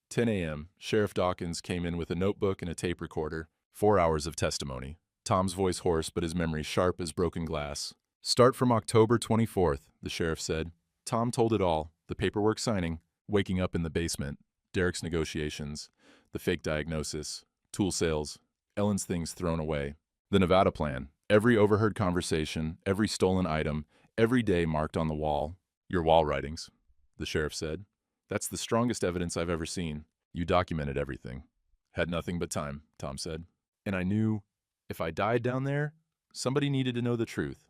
10 a.m., Sheriff Dawkins came in with a notebook and a tape recorder. 4 hours of testimony. Tom's voice hoarse, but his memory sharp as broken glass. Start from October 24th, the sheriff said. Tom told it all, the paperwork signing, waking up in the basement, Derek's negotiations, the fake diagnosis, tool sales, Ellen's things thrown away, the Nevada plan, every overheard conversation, every stolen item, every day marked on the wall. Your wall writings, the sheriff said. That's the strongest evidence I've ever seen. You documented everything. Had nothing but time, Tom said. And I knew if I died down there, somebody needed to know the truth.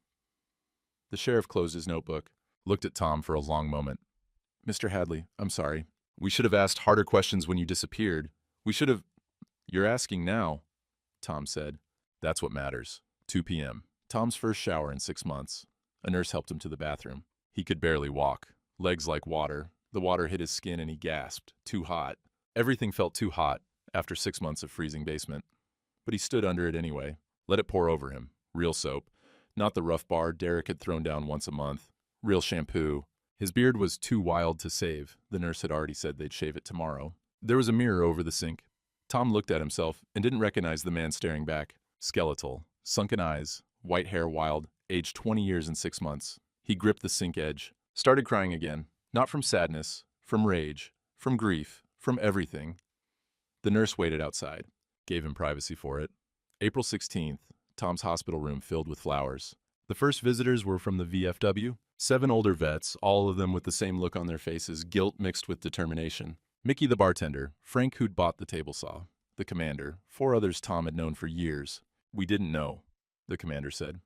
The sheriff closed his notebook, looked at Tom for a long moment. Mr. Hadley, I'm sorry. We should have asked harder questions when you disappeared. We should have... You're asking now, Tom said. That's what matters. 2 p.m. Tom's first shower in 6 months. A nurse helped him to the bathroom. He could barely walk. Legs like water. The water hit his skin and he gasped. Too hot. Everything felt too hot after 6 months of freezing basement. But he stood under it anyway. Let it pour over him. Real soap. Not the rough bar Derek had thrown down once a month. Real shampoo. His beard was too wild to save. The nurse had already said they'd shave it tomorrow. There was a mirror over the sink. Tom looked at himself and didn't recognize the man staring back. Skeletal. Sunken eyes. White hair wild. Aged 20 years and 6 months. He gripped the sink edge. Started crying again. Not from sadness. From rage. From grief. From everything. The nurse waited outside. Gave him privacy for it. April 16th. Tom's hospital room filled with flowers. The first visitors were from the VFW, 7 older vets, all of them with the same look on their faces, guilt mixed with determination. Mickey the bartender, Frank who'd bought the table saw, the commander, 4 others Tom had known for years. "We didn't know," the commander said.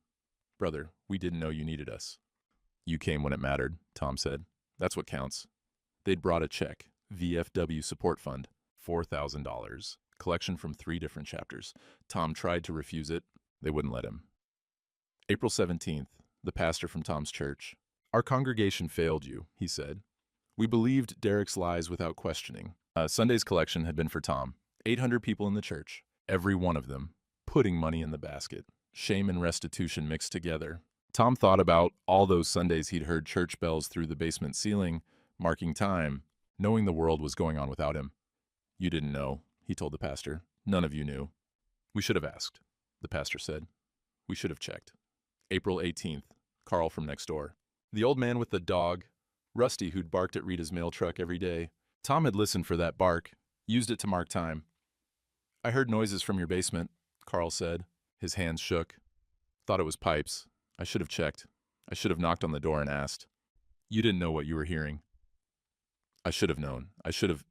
"Brother, we didn't know you needed us." "You came when it mattered," Tom said. "That's what counts." They'd brought a check, VFW Support Fund, $4,000, collection from 3 different chapters. Tom tried to refuse it. They wouldn't let him. April 17th, the pastor from Tom's church. "Our congregation failed you," he said. "We believed Derek's lies without questioning." Sunday's collection had been for Tom. 800 people in the church, every one of them putting money in the basket. Shame and restitution mixed together. Tom thought about all those Sundays he'd heard church bells through the basement ceiling, marking time, knowing the world was going on without him. "You didn't know," he told the pastor. "None of you knew." "We should have asked," the pastor said. "We should have checked." April 18th, Carl from next door. The old man with the dog, Rusty, who'd barked at Rita's mail truck every day. Tom had listened for that bark, used it to mark time. "I heard noises from your basement," Carl said. His hands shook. "Thought it was pipes. I should have checked. I should have knocked on the door and asked." "You didn't know what you were hearing." "I should have known. I should have—"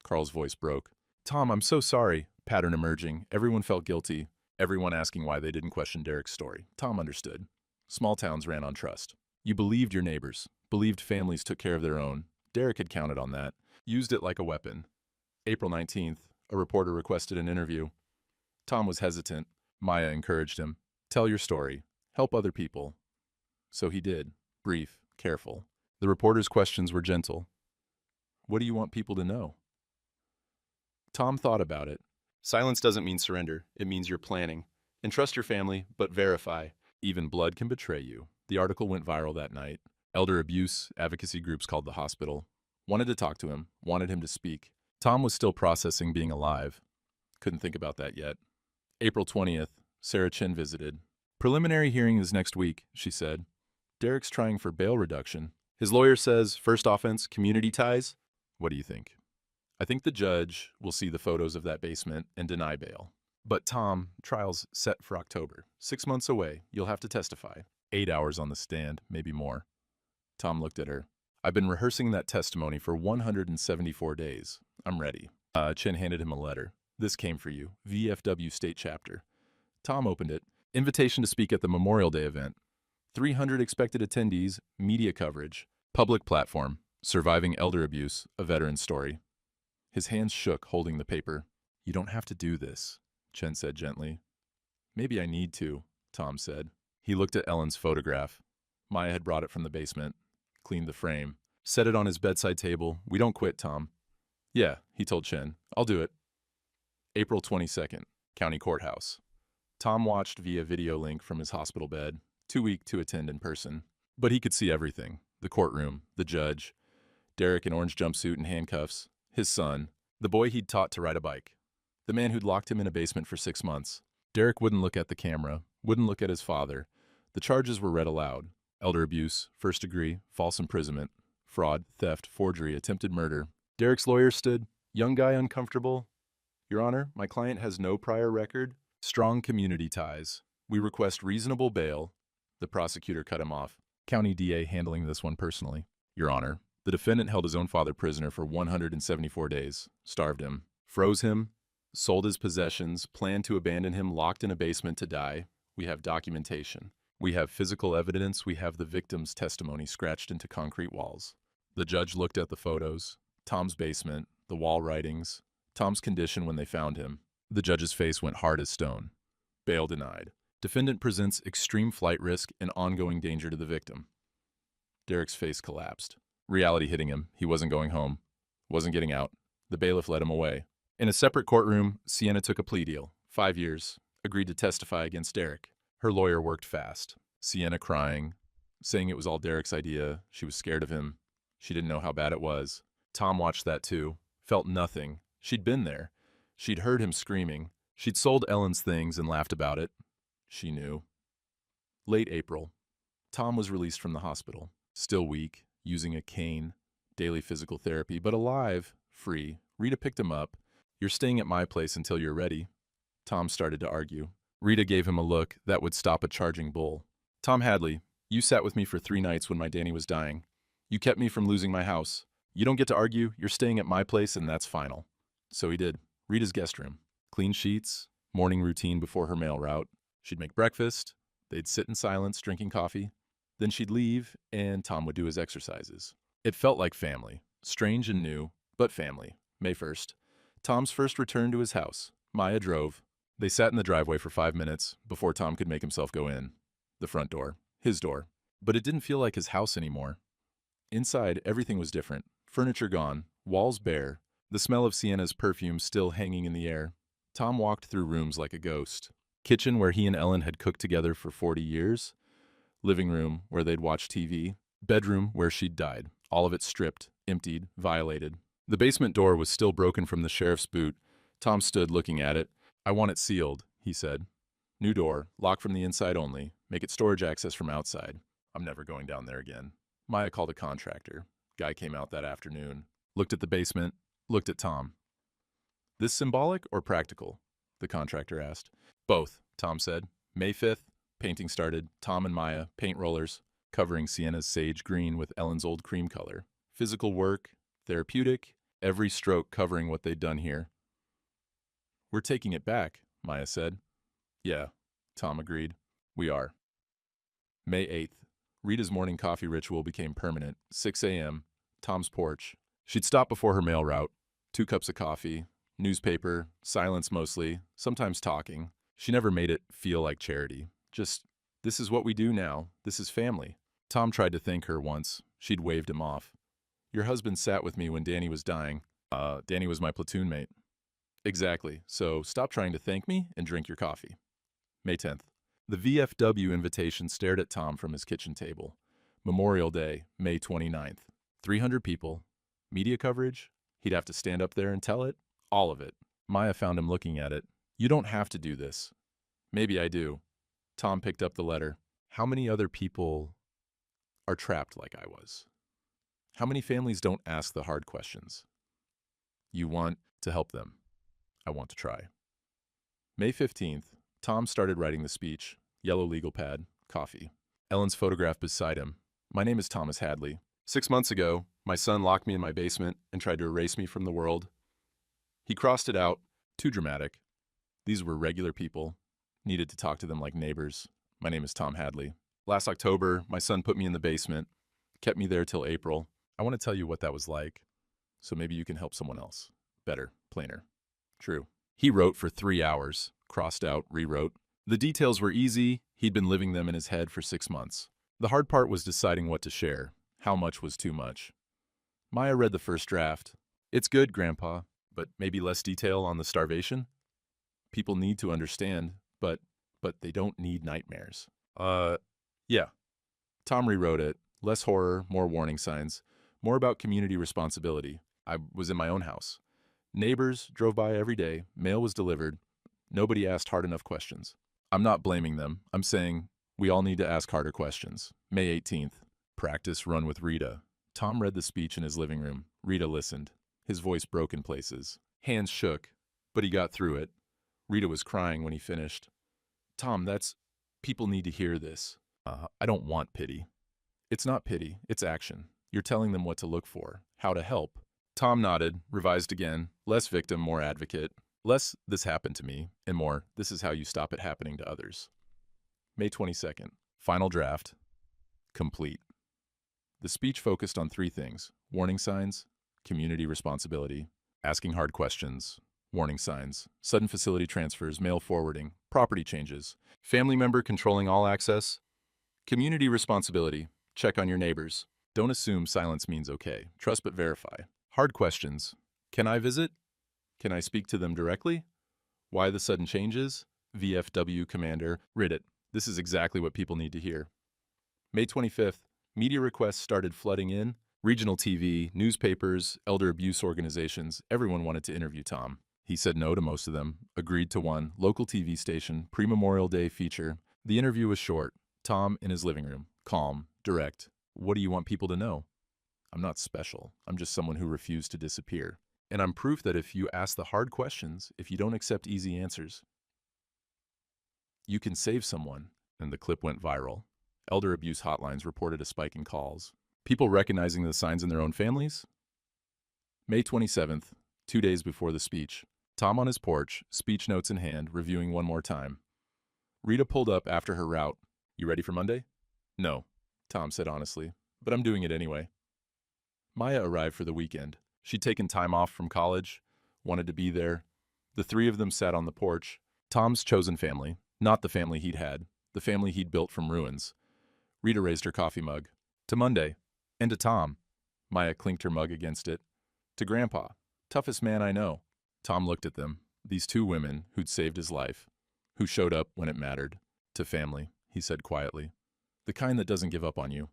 Carl's voice broke. "Tom, I'm so sorry." Pattern emerging. Everyone felt guilty. Everyone asking why they didn't question Derek's story. Tom understood. Small towns ran on trust. You believed your neighbors, believed families took care of their own. Derek had counted on that, used it like a weapon. April 19th, a reporter requested an interview. Tom was hesitant. Maya encouraged him. "Tell your story. Help other people." So he did. Brief, careful. The reporter's questions were gentle. "What do you want people to know?" Tom thought about it. Silence doesn't mean surrender. It means you're planning. Entrust your family, but verify. Even blood can betray you. The article went viral that night. Elder abuse advocacy groups called the hospital. Wanted to talk to him, wanted him to speak. Tom was still processing being alive. Couldn't think about that yet. April 20th, Sarah Chin visited. "Preliminary hearing is next week," she said. "Derek's trying for bail reduction. His lawyer says first offense, community ties. What do you think?" "I think the judge will see the photos of that basement and deny bail." "But Tom, trial's set for October. 6 months away. You'll have to testify. 8 hours on the stand, maybe more." Tom looked at her. "I've been rehearsing that testimony for 174 days. I'm ready." Chin handed him a letter. "This came for you. VFW State Chapter." Tom opened it. Invitation to speak at the Memorial Day event. 300 expected attendees, media coverage, public platform, surviving elder abuse, a veteran's story. His hands shook, holding the paper. "You don't have to do this," Chen said gently. "Maybe I need to," Tom said. He looked at Ellen's photograph. Maya had brought it from the basement, cleaned the frame, set it on his bedside table. "We don't quit, Tom." "Yeah," he told Chen. "I'll do it." April 22nd, County Courthouse. Tom watched via video link from his hospital bed, too weak to attend in person. But he could see everything. The courtroom, the judge, Derek in orange jumpsuit and handcuffs, his son, the boy he'd taught to ride a bike, the man who'd locked him in a basement for 6 months. Derek wouldn't look at the camera, wouldn't look at his father. The charges were read aloud. Elder abuse, first degree, false imprisonment, fraud, theft, forgery, attempted murder. Derek's lawyer stood, young guy uncomfortable. "Your Honor, my client has no prior record. Strong community ties. We request reasonable bail." The prosecutor cut him off. County DA handling this one personally. "Your Honor, the defendant held his own father prisoner for 174 days, starved him, froze him, sold his possessions, planned to abandon him locked in a basement to die. We have documentation. We have physical evidence. We have the victim's testimony scratched into concrete walls." The judge looked at the photos, Tom's basement, the wall writings, Tom's condition when they found him. The judge's face went hard as stone. Bail denied. Defendant presents extreme flight risk and ongoing danger to the victim. Derek's face collapsed. Reality hitting him. He wasn't going home. Wasn't getting out. The bailiff led him away. In a separate courtroom, Sienna took a plea deal. 5 years. Agreed to testify against Derek. Her lawyer worked fast. Sienna crying, saying it was all Derek's idea. She was scared of him. She didn't know how bad it was. Tom watched that too. Felt nothing. She'd been there. She'd heard him screaming. She'd sold Ellen's things and laughed about it. She knew. Late April. Tom was released from the hospital. Still weak, using a cane, daily physical therapy, but alive, free. Rita picked him up. "You're staying at my place until you're ready." Tom started to argue. Rita gave him a look that would stop a charging bull. Tom Hadley, you sat with me for 3 nights when my Danny was dying. You kept me from losing my house. You don't get to argue, you're staying at my place and that's final. So he did. Rita's guest room. Clean sheets, morning routine before her mail route. She'd make breakfast, they'd sit in silence drinking coffee. Then she'd leave and Tom would do his exercises. It felt like family. Strange and new, but family. May 1st. Tom's first return to his house. Maya drove. They sat in the driveway for 5 minutes before Tom could make himself go in. The front door. His door. But it didn't feel like his house anymore. Inside, everything was different. Furniture gone, walls bare, the smell of Sienna's perfume still hanging in the air. Tom walked through rooms like a ghost. Kitchen where he and Ellen had cooked together for 40 years. Living room where they'd watch TV. Bedroom where she'd died. All of it stripped, emptied, violated. The basement door was still broken from the sheriff's boot. Tom stood looking at it. "I want it sealed," he said. "New door, lock from the inside only. Make it storage access from outside. I'm never going down there again." Maya called a contractor. Guy came out that afternoon. Looked at the basement. Looked at Tom. "This symbolic or practical?" the contractor asked. "Both," Tom said. May 5th, painting started. Tom and Maya, paint rollers, covering Sienna's sage green with Ellen's old cream color. Physical work, therapeutic, every stroke covering what they'd done here. "We're taking it back," Maya said. "Yeah," Tom agreed. "We are." May 8th. Rita's morning coffee ritual became permanent. 6 a.m., Tom's porch. She'd stop before her mail route. 2 cups of coffee, newspaper, silence mostly, sometimes talking. She never made it feel like charity. Just, this is what we do now. This is family. Tom tried to thank her once. She'd waved him off. "Your husband sat with me when Danny was dying." Danny was my platoon mate." "Exactly. So stop trying to thank me and drink your coffee." May 10th. The VFW invitation stared at Tom from his kitchen table. Memorial Day, May 29th. 300 people. Media coverage. He'd have to stand up there and tell it. All of it. Maya found him looking at it. "You don't have to do this." "Maybe I do." Tom picked up the letter. How many other people are trapped like I was? How many families don't ask the hard questions? You want to help them. I want to try. May 15th. Tom started writing the speech. Yellow legal pad, coffee. Ellen's photograph beside him. "My name is Thomas Hadley. 6 months ago, my son locked me in my basement and tried to erase me from the world. He crossed it out. Too dramatic. These were regular people. Needed to talk to them like neighbors. My name is Tom Hadley. Last October, my son put me in the basement. Kept me there till April. I want to tell you what that was like. So maybe you can help someone else. Better, plainer. True." He wrote for 3 hours. Crossed out, rewrote. The details were easy. He'd been living them in his head for 6 months. The hard part was deciding what to share. How much was too much? Maya read the first draft. "It's good, Grandpa, but maybe less detail on the starvation? People need to understand, but they don't need nightmares." Yeah. Tom rewrote it. Less horror, more warning signs, more about community responsibility. I was in my own house. Neighbors drove by every day. Mail was delivered. Nobody asked hard enough questions. I'm not blaming them. I'm saying we all need to ask harder questions. May 18th. Practice run with Rita. Tom read the speech in his living room. Rita listened. His voice broke in places. Hands shook, but he got through it. Rita was crying when he finished. "Tom, people need to hear this. I don't want pity." "It's not pity, it's action. You're telling them what to look for, how to help." Tom nodded, revised again. Less victim, more advocate. Less, "this happened to me," and more, "this is how you stop it happening to others." May 22nd. Final draft. Complete. The speech focused on 3 things: warning signs, community responsibility, asking hard questions, warning signs, sudden facility transfers, mail forwarding, property changes, family member controlling all access, community responsibility, check on your neighbors. Don't assume silence means okay. Trust but verify. Hard questions. Can I visit? Can I speak to them directly? Why the sudden changes? VFW commander, read it. This is exactly what people need to hear. May 25th. Media requests started flooding in. Regional TV, newspapers, elder abuse organizations, everyone wanted to interview Tom. He said no to most of them, agreed to one, local TV station, pre-Memorial Day feature. The interview was short. Tom in his living room, calm, direct. "What do you want people to know?" "I'm not special. I'm just someone who refused to disappear. And I'm proof that if you ask the hard questions, if you don't accept easy answers, you can save someone." And the clip went viral. Elder abuse hotlines reported a spike in calls. People recognizing the signs in their own families? May 27th, 2 days before the speech. Tom on his porch, speech notes in hand, reviewing one more time. Rita pulled up after her route. You ready for Monday? No, Tom said honestly, but I'm doing it anyway. Maya arrived for the weekend. She'd taken time off from college, wanted to be there. The three of them sat on the porch. Tom's chosen family, not the family he'd had, the family he'd built from ruins. Rita raised her coffee mug. To Monday. And to Tom. Maya clinked her mug against it. To Grandpa. Toughest man I know. Tom looked at them, these two women who'd saved his life, who showed up when it mattered. To family, he said quietly. The kind that doesn't give up on you.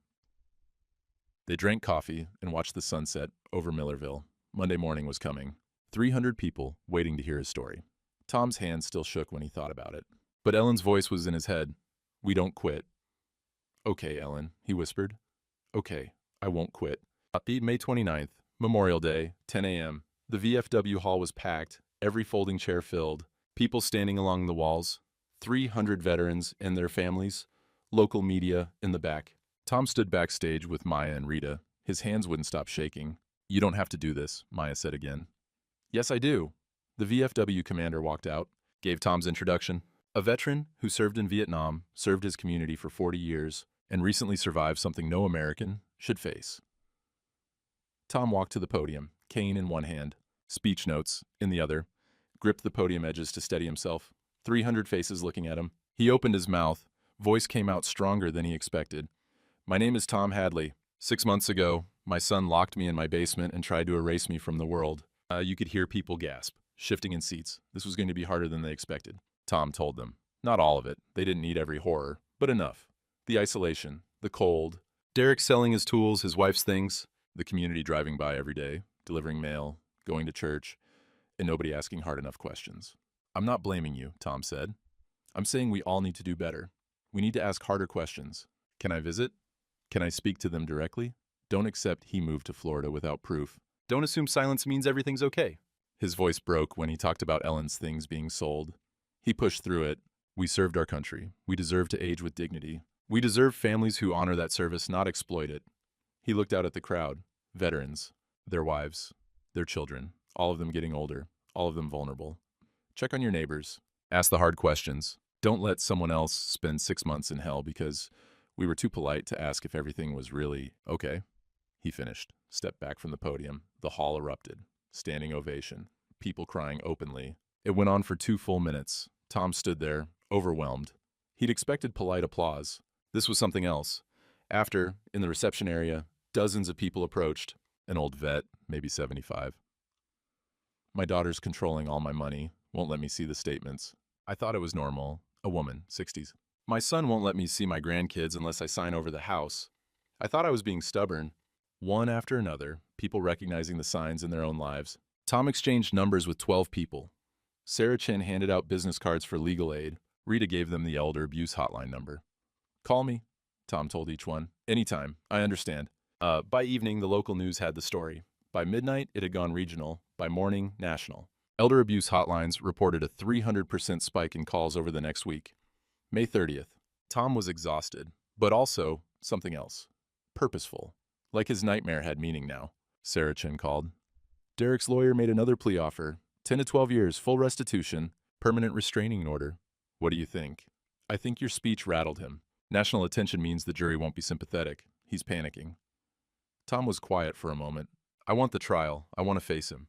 They drank coffee and watched the sunset over Millerville. Monday morning was coming. 300 people waiting to hear his story. Tom's hand still shook when he thought about it. But Ellen's voice was in his head. We don't quit. Okay, Ellen, he whispered. Okay, I won't quit. May 29th, Memorial Day, 10 a.m. The VFW hall was packed, every folding chair filled, people standing along the walls, 300 veterans and their families, local media in the back. Tom stood backstage with Maya and Rita. His hands wouldn't stop shaking. You don't have to do this, Maya said again. Yes, I do. The VFW commander walked out, gave Tom's introduction. A veteran who served in Vietnam, served his community for 40 years, and recently survived something no American should face. Tom walked to the podium, cane in one hand, speech notes in the other, gripped the podium edges to steady himself. 300 faces looking at him. He opened his mouth. Voice came out stronger than he expected. My name is Tom Hadley. 6 months ago, my son locked me in my basement and tried to erase me from the world. You could hear people gasp, shifting in seats. This was going to be harder than they expected. Tom told them. Not all of it. They didn't need every horror, but enough. The isolation, the cold, Derek selling his tools, his wife's things, the community driving by every day, delivering mail, going to church, and nobody asking hard enough questions. I'm not blaming you, Tom said. I'm saying we all need to do better. We need to ask harder questions. Can I visit? Can I speak to them directly? Don't accept he moved to Florida without proof. Don't assume silence means everything's okay. His voice broke when he talked about Ellen's things being sold. He pushed through it. We served our country. We deserve to age with dignity. We deserve families who honor that service, not exploit it. He looked out at the crowd. Veterans, their wives, their children, all of them getting older, all of them vulnerable. Check on your neighbors. Ask the hard questions. Don't let someone else spend 6 months in hell because we were too polite to ask if everything was really okay. He finished, stepped back from the podium. The hall erupted. Standing ovation. People crying openly. It went on for 2 full minutes. Tom stood there, overwhelmed. He'd expected polite applause. This was something else. After, in the reception area, dozens of people approached. An old vet, maybe 75. My daughter's controlling all my money, won't let me see the statements. I thought it was normal. A woman, 60s. My son won't let me see my grandkids unless I sign over the house. I thought I was being stubborn. One after another, people recognizing the signs in their own lives. Tom exchanged numbers with 12 people. Sarah Chin handed out business cards for legal aid. Rita gave them the elder abuse hotline number. Call me, Tom told each one. Anytime, I understand. By evening, the local news had the story. By midnight, it had gone regional. By morning, national. Elder abuse hotlines reported a 300% spike in calls over the next week. May 30th. Tom was exhausted, but also something else. Purposeful. Like his nightmare had meaning now. Sarah Chin called. Derek's lawyer made another plea offer. 10 to 12 years, full restitution, permanent restraining order. What do you think? I think your speech rattled him. National attention means the jury won't be sympathetic. He's panicking. Tom was quiet for a moment. I want the trial. I want to face him.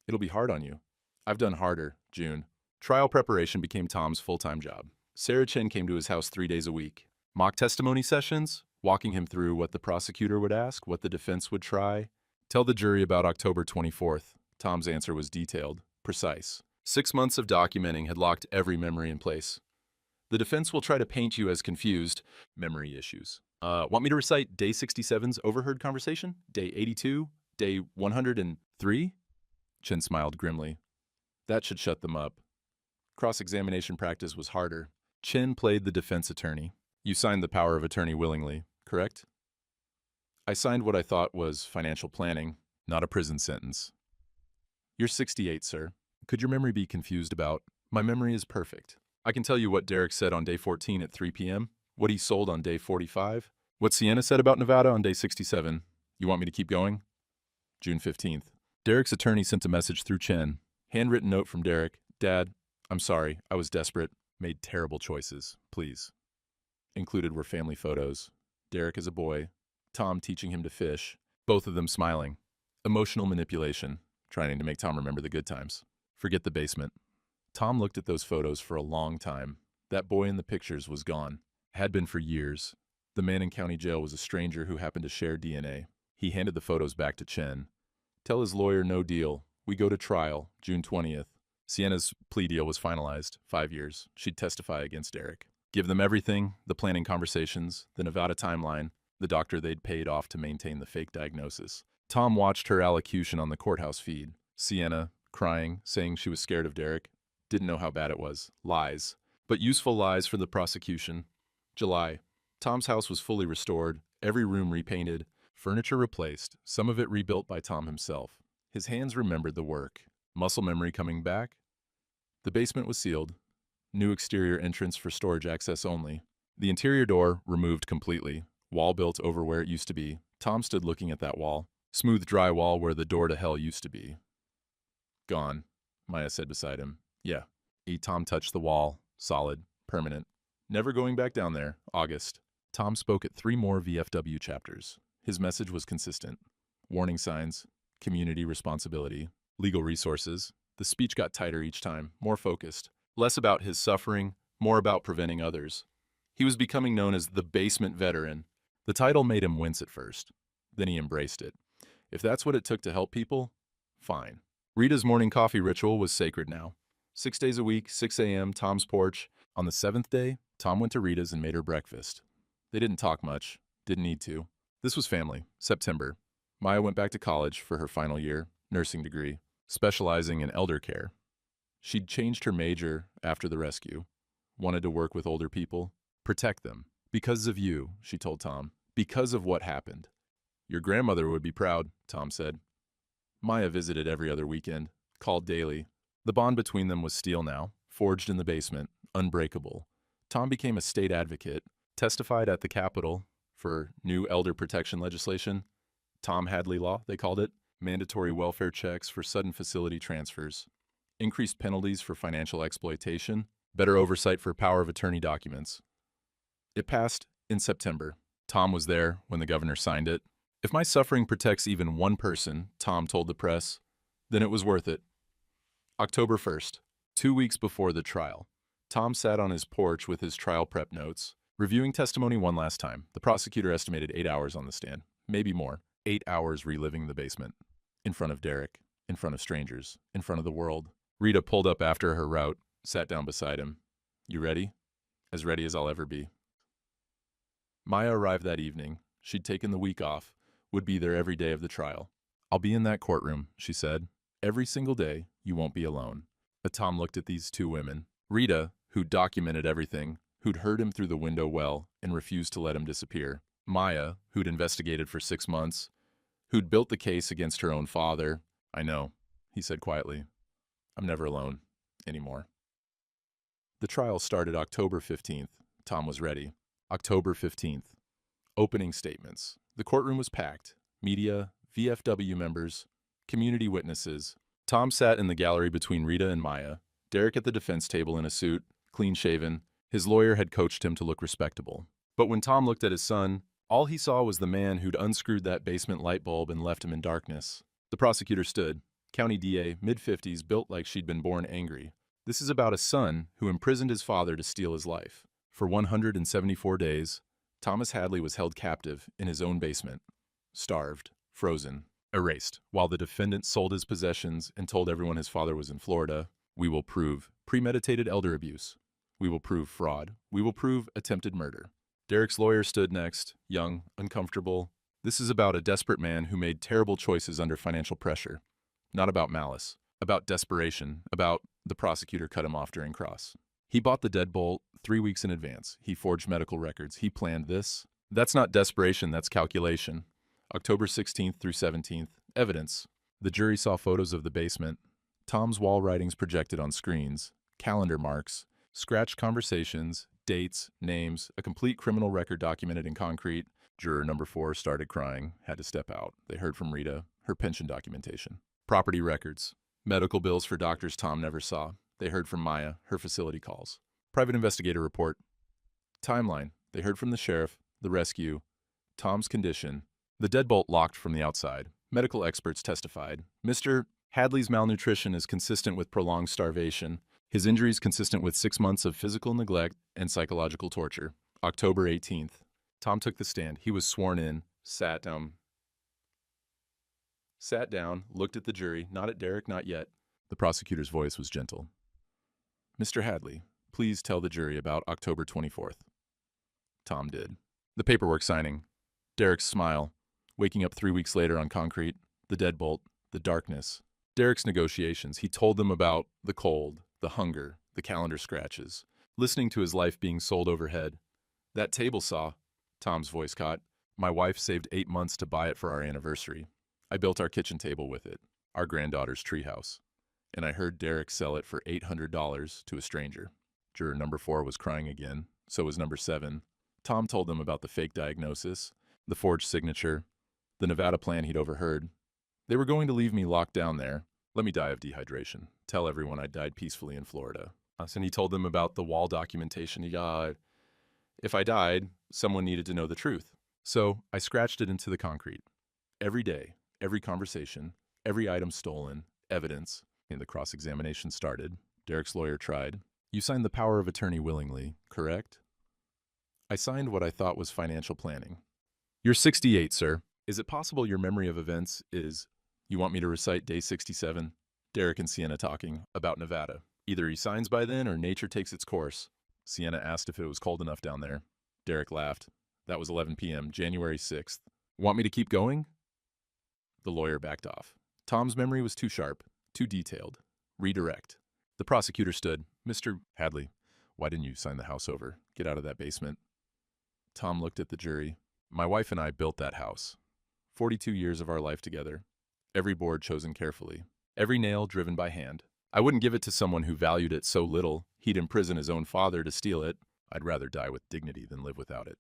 It'll be hard on you. I've done harder, June. Trial preparation became Tom's full-time job. Sarah Chin came to his house 3 days a week. Mock testimony sessions, walking him through what the prosecutor would ask, what the defense would try. Tell the jury about October 24th. Tom's answer was detailed, precise. 6 months of documenting had locked every memory in place. The defense will try to paint you as confused. Memory issues. Want me to recite day 67's overheard conversation? Day 82? Day 103? Chin smiled grimly. That should shut them up. Cross-examination practice was harder. Chin played the defense attorney. You signed the power of attorney willingly, correct? I signed what I thought was financial planning, not a prison sentence. You're 68, sir. Could your memory be confused about? My memory is perfect. I can tell you what Derek said on day 14 at 3 p.m. What he sold on day 45? What Sienna said about Nevada on day 67? You want me to keep going? June 15th. Derek's attorney sent a message through Chen. Handwritten note from Derek. Dad, I'm sorry. I was desperate. Made terrible choices. Please. Included were family photos. Derek as a boy. Tom teaching him to fish. Both of them smiling. Emotional manipulation. Trying to make Tom remember the good times. Forget the basement. Tom looked at those photos for a long time. That boy in the pictures was gone. Had been for years. The man in county jail was a stranger who happened to share DNA. He handed the photos back to Chen. Tell his lawyer no deal. We go to trial, June 20th. Sienna's plea deal was finalized, 5 years. She'd testify against Derek. Give them everything, the planning conversations, the Nevada timeline, the doctor they'd paid off to maintain the fake diagnosis. Tom watched her allocution on the courthouse feed. Sienna, crying, saying she was scared of Derek. Didn't know how bad it was. Lies. But useful lies for the prosecution. July. Tom's house was fully restored, every room repainted, furniture replaced, some of it rebuilt by Tom himself. His hands remembered the work. Muscle memory coming back. The basement was sealed. New exterior entrance for storage access only. The interior door removed completely. Wall built over where it used to be. Tom stood looking at that wall. Smooth drywall where the door to hell used to be. Gone, Maya said beside him. Yeah. Tom touched the wall. Solid. Permanent. Never going back down there. August. Tom spoke at 3 more VFW chapters. His message was consistent. Warning signs. Community responsibility. Legal resources. The speech got tighter each time. More focused. Less about his suffering. More about preventing others. He was becoming known as the basement veteran. The title made him wince at first. Then he embraced it. If that's what it took to help people, fine. Rita's morning coffee ritual was sacred now. 6 days a week, 6 a.m., Tom's porch. On the 7th day, Tom went to Rita's and made her breakfast. They didn't talk much. Didn't need to. This was family. September. Maya went back to college for her final year, nursing degree, specializing in elder care. She'd changed her major after the rescue. Wanted to work with older people. Protect them. Because of you, she told Tom. Because of what happened. Your grandmother would be proud, Tom said. Maya visited every other weekend, called daily. The bond between them was steel now, forged in the basement, unbreakable. Tom became a state advocate, testified at the Capitol for new elder protection legislation. Tom Hadley Law, they called it. Mandatory welfare checks for sudden facility transfers. Increased penalties for financial exploitation. Better oversight for power of attorney documents. It passed in September. Tom was there when the governor signed it. If my suffering protects even one person, Tom told the press, then it was worth it. October 1st, 2 weeks before the trial. Tom sat on his porch with his trial prep notes, reviewing testimony one last time. The prosecutor estimated 8 hours on the stand, maybe more. 8 hours reliving the basement. In front of Derek, in front of strangers, in front of the world. Rita pulled up after her route, sat down beside him. You ready? As ready as I'll ever be. Maya arrived that evening. She'd taken the week off, would be there every day of the trial. I'll be in that courtroom, she said. Every single day, you won't be alone. But Tom looked at these 2 women. Rita, who'd documented everything, who'd heard him through the window well and refused to let him disappear. Maya, who'd investigated for 6 months, who'd built the case against her own father. I know, he said quietly. I'm never alone anymore. The trial started October 15th. Tom was ready. October 15th. Opening statements. The courtroom was packed. Media, VFW members, community witnesses. Tom sat in the gallery between Rita and Maya. Derek at the defense table in a suit, clean-shaven. His lawyer had coached him to look respectable. But when Tom looked at his son, all he saw was the man who'd unscrewed that basement light bulb and left him in darkness. The prosecutor stood. County DA, mid-50s, built like she'd been born angry. This is about a son who imprisoned his father to steal his life. For 174 days, Thomas Hadley was held captive in his own basement. Starved, frozen, erased. While the defendant sold his possessions and told everyone his father was in Florida, we will prove premeditated elder abuse. We will prove fraud. We will prove attempted murder. Derek's lawyer stood next, young, uncomfortable. This is about a desperate man who made terrible choices under financial pressure. Not about malice, about desperation, about the prosecutor cut him off during cross. He bought the deadbolt 3 weeks in advance. He forged medical records. He planned this. That's not desperation, that's calculation. October 16th through 17th, evidence. The jury saw photos of the basement. Tom's wall writings projected on screens. Calendar marks. Scratched conversations, dates, names, a complete criminal record documented in concrete. Juror number 4 started crying, had to step out. They heard from Rita, her pension documentation. Property records, medical bills for doctors Tom never saw. They heard from Maya, her facility calls. Private investigator report. Timeline, they heard from the sheriff, the rescue, Tom's condition. The deadbolt locked from the outside. Medical experts testified. Mr. Hadley's malnutrition is consistent with prolonged starvation. His injuries consistent with 6 months of physical neglect and psychological torture. October 18th. Tom took the stand. He was sworn in, sat down, looked at the jury, not at Derek, not yet. The prosecutor's voice was gentle. Mr. Hadley, please tell the jury about October 24th. Tom did. The paperwork signing. Derek's smile. Waking up 3 weeks later on concrete. The deadbolt. The darkness. Derek's negotiations. He told them about the cold, the hunger, the calendar scratches. Listening to his life being sold overhead. That table saw, Tom's voice caught. My wife saved 8 months to buy it for our anniversary. I built our kitchen table with it, our granddaughter's treehouse. And I heard Derek sell it for $800 to a stranger. Juror number 4 was crying again. So was number 7. Tom told them about the fake diagnosis, the forged signature, the Nevada plan he'd overheard. They were going to leave me locked down there. Let me die of dehydration. Tell everyone I died peacefully in Florida. And he told them about the wall documentation he got. If I died, someone needed to know the truth. So I scratched it into the concrete. Every day, every conversation, every item stolen, evidence. And the cross-examination started. Derek's lawyer tried. You signed the power of attorney willingly, correct? I signed what I thought was financial planning. You're 68, sir. Is it possible your memory of events is, you want me to recite day 67? Derek and Sienna talking about Nevada. Either he signs by then or nature takes its course. Sienna asked if it was cold enough down there. Derek laughed. That was 11 p.m., January 6th. Want me to keep going? The lawyer backed off. Tom's memory was too sharp, too detailed. Redirect. The prosecutor stood. Mr. Hadley, why didn't you sign the house over? Get out of that basement. Tom looked at the jury. My wife and I built that house. 42 years of our life together. Every board chosen carefully. Every nail driven by hand. I wouldn't give it to someone who valued it so little he'd imprison his own father to steal it. I'd rather die with dignity than live without it.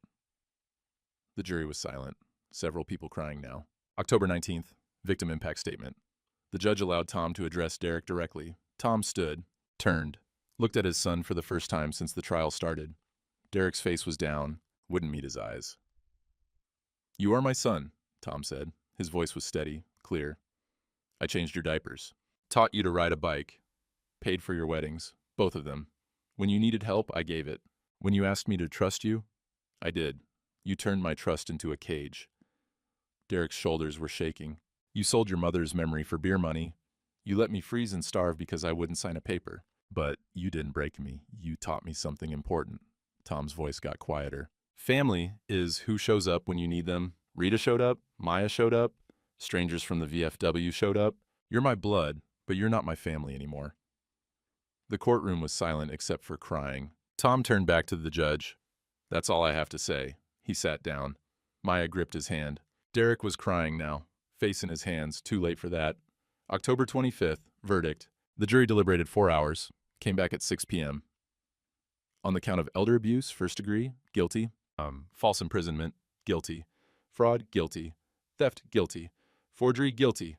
The jury was silent. Several people crying now. October 19th, victim impact statement. The judge allowed Tom to address Derek directly. Tom stood, turned, looked at his son for the first time since the trial started. Derek's face was down, wouldn't meet his eyes. You are my son, Tom said. His voice was steady, clear. I changed your diapers, taught you to ride a bike, paid for your weddings, both of them. When you needed help, I gave it. When you asked me to trust you, I did. You turned my trust into a cage. Derek's shoulders were shaking. You sold your mother's memory for beer money. You let me freeze and starve because I wouldn't sign a paper. But you didn't break me. You taught me something important. Tom's voice got quieter. Family is who shows up when you need them. Rita showed up. Maya showed up. Strangers from the VFW showed up. You're my blood, but you're not my family anymore. The courtroom was silent except for crying. Tom turned back to the judge. That's all I have to say. He sat down. Maya gripped his hand. Derek was crying now, face in his hands, too late for that. October 25th, verdict. The jury deliberated 4 hours, came back at 6 p.m. On the count of elder abuse, first degree, guilty. False imprisonment, guilty. Fraud, guilty. Theft, guilty. Forgery, guilty.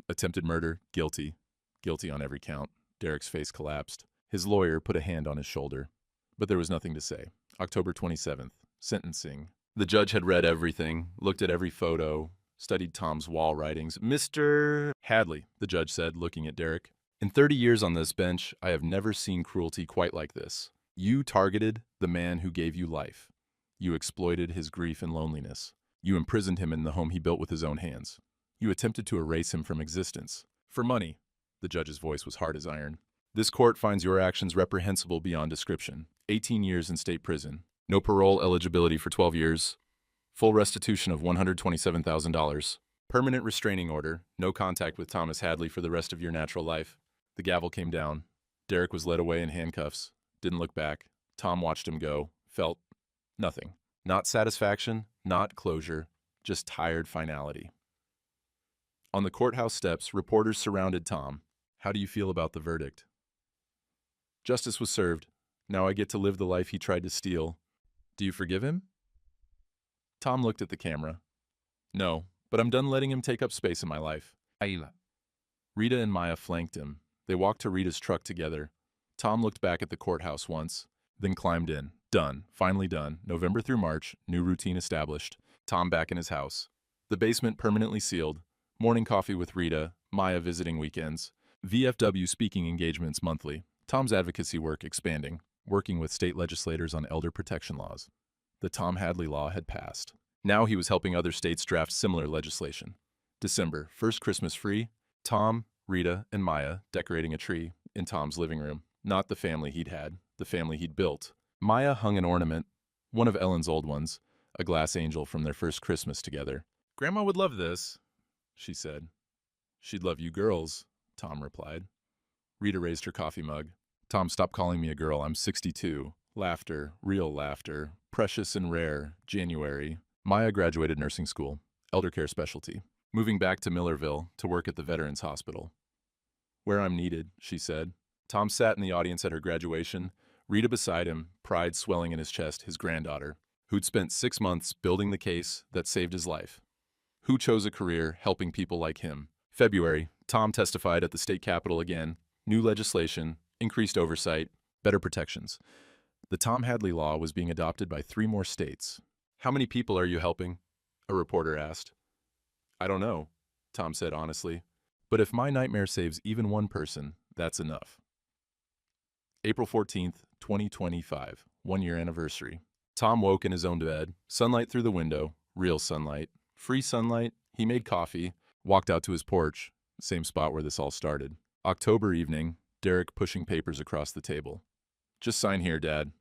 Attempted murder, guilty. Guilty on every count. Derek's face collapsed. His lawyer put a hand on his shoulder. But there was nothing to say. October 27th, sentencing. The judge had read everything, looked at every photo, studied Tom's wall writings. Mr. Hadley, the judge said, looking at Derek. In 30 years on this bench, I have never seen cruelty quite like this. You targeted the man who gave you life. You exploited his grief and loneliness. You imprisoned him in the home he built with his own hands. You attempted to erase him from existence. For money. The judge's voice was hard as iron. This court finds your actions reprehensible beyond description. 18 years in state prison. No parole eligibility for 12 years. Full restitution of $127,000. Permanent restraining order. No contact with Thomas Hadley for the rest of your natural life. The gavel came down. Derek was led away in handcuffs. Didn't look back. Tom watched him go. Felt nothing. Not satisfaction, not closure, just tired finality. On the courthouse steps, reporters surrounded Tom. How do you feel about the verdict? Justice was served. Now I get to live the life he tried to steal. Do you forgive him? Tom looked at the camera. No, but I'm done letting him take up space in my life. Ayla. Rita and Maya flanked him. They walked to Rita's truck together. Tom looked back at the courthouse once, then climbed in. Done. Finally done. November through March, new routine established. Tom back in his house. The basement permanently sealed. Morning coffee with Rita, Maya visiting weekends. VFW speaking engagements monthly. Tom's advocacy work expanding, working with state legislators on elder protection laws. The Tom Hadley law had passed. Now he was helping other states draft similar legislation. December, first Christmas free. Tom, Rita, and Maya decorating a tree in Tom's living room. Not the family he'd had, the family he'd built. Maya hung an ornament, one of Ellen's old ones, a glass angel from their first Christmas together. "Grandma would love this," she said. "She'd love you girls," Tom replied. Rita raised her coffee mug. "Tom, stop calling me a girl. I'm 62. Laughter, real laughter, precious and rare, January." Maya graduated nursing school, elder care specialty, moving back to Millerville to work at the Veterans Hospital. "Where I'm needed," she said. Tom sat in the audience at her graduation, Rita beside him, pride swelling in his chest, his granddaughter, who'd spent 6 months building the case that saved his life. Who chose a career helping people like him? February, Tom testified at the state capitol again. New legislation, increased oversight, better protections. The Tom Hadley law was being adopted by 3 more states. "How many people are you helping?" a reporter asked. "I don't know," Tom said honestly. "But if my nightmare saves even one person, that's enough." April 14th, 2025, 1-year anniversary. Tom woke in his own bed, sunlight through the window, real sunlight, free sunlight. He made coffee, walked out to his porch, same spot where this all started. October evening, Derek pushing papers across the table. "Just sign here, Dad."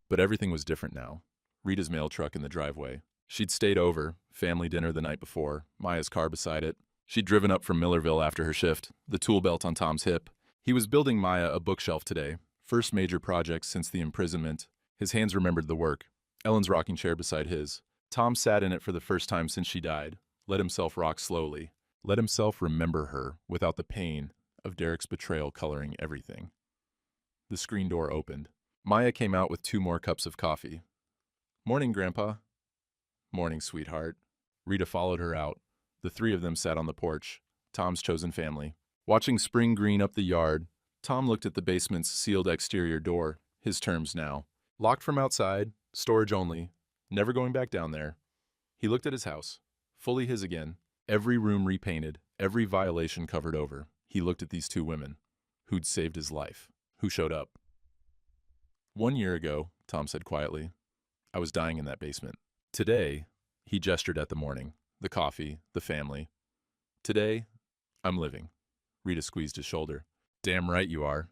But everything was different now. Rita's mail truck in the driveway. She'd stayed over, family dinner the night before, Maya's car beside it. She'd driven up from Millerville after her shift, the tool belt on Tom's hip. He was building Maya a bookshelf today, first major project since the imprisonment. His hands remembered the work. Ellen's rocking chair beside his. Tom sat in it for the first time since she died, let himself rock slowly, let himself remember her without the pain of Derek's betrayal coloring everything. The screen door opened. Maya came out with 2 more cups of coffee. "Morning, Grandpa." "Morning, sweetheart." Rita followed her out. The 3 of them sat on the porch, Tom's chosen family. Watching spring green up the yard, Tom looked at the basement's sealed exterior door, his terms now. Locked from outside, storage only, never going back down there. He looked at his house, fully his again, every room repainted, every violation covered over. He looked at these 2 women, who'd saved his life, who showed up. "1 year ago," Tom said quietly, "I was dying in that basement. Today," he gestured at the morning, the coffee, the family. "Today, I'm living." Rita squeezed his shoulder. "Damn right you are."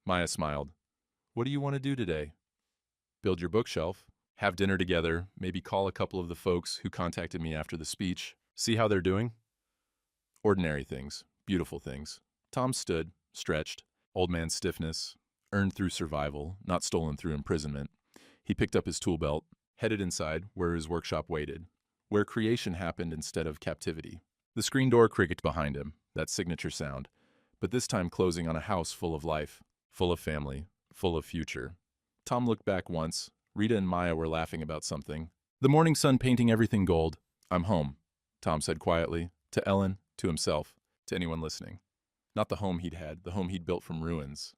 Maya smiled. "What do you want to do today?" "Build your bookshelf, have dinner together, maybe call a couple of the folks who contacted me after the speech, see how they're doing." Ordinary things, beautiful things. Tom stood, stretched, old man stiffness, earned through survival, not stolen through imprisonment. He picked up his tool belt, headed inside where his workshop waited, where creation happened instead of captivity. The screen door cricked behind him, that signature sound, but this time closing on a house full of life, full of family, full of future. Tom looked back once. Rita and Maya were laughing about something. The morning sun painting everything gold. "I'm home," Tom said quietly, to Ellen, to himself, to anyone listening. Not the home he'd had, the home he'd built from ruins.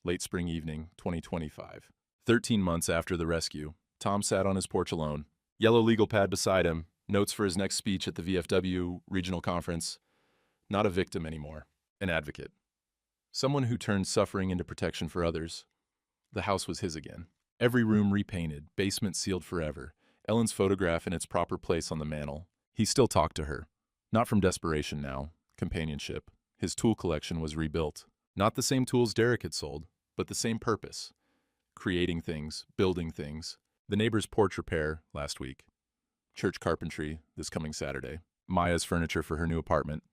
Late spring evening, 2025. 13 months after the rescue, Tom sat on his porch alone. Yellow legal pad beside him, notes for his next speech at the VFW regional conference. Not a victim anymore, an advocate. Someone who turned suffering into protection for others. The house was his again. Every room repainted, basement sealed forever. Ellen's photograph in its proper place on the mantel. He still talked to her. Not from desperation now, companionship. His tool collection was rebuilt. Not the same tools Derek had sold, but the same purpose. Creating things, building things. The neighbor's porch repair last week. Church carpentry this coming Saturday. Maya's furniture for her new apartment.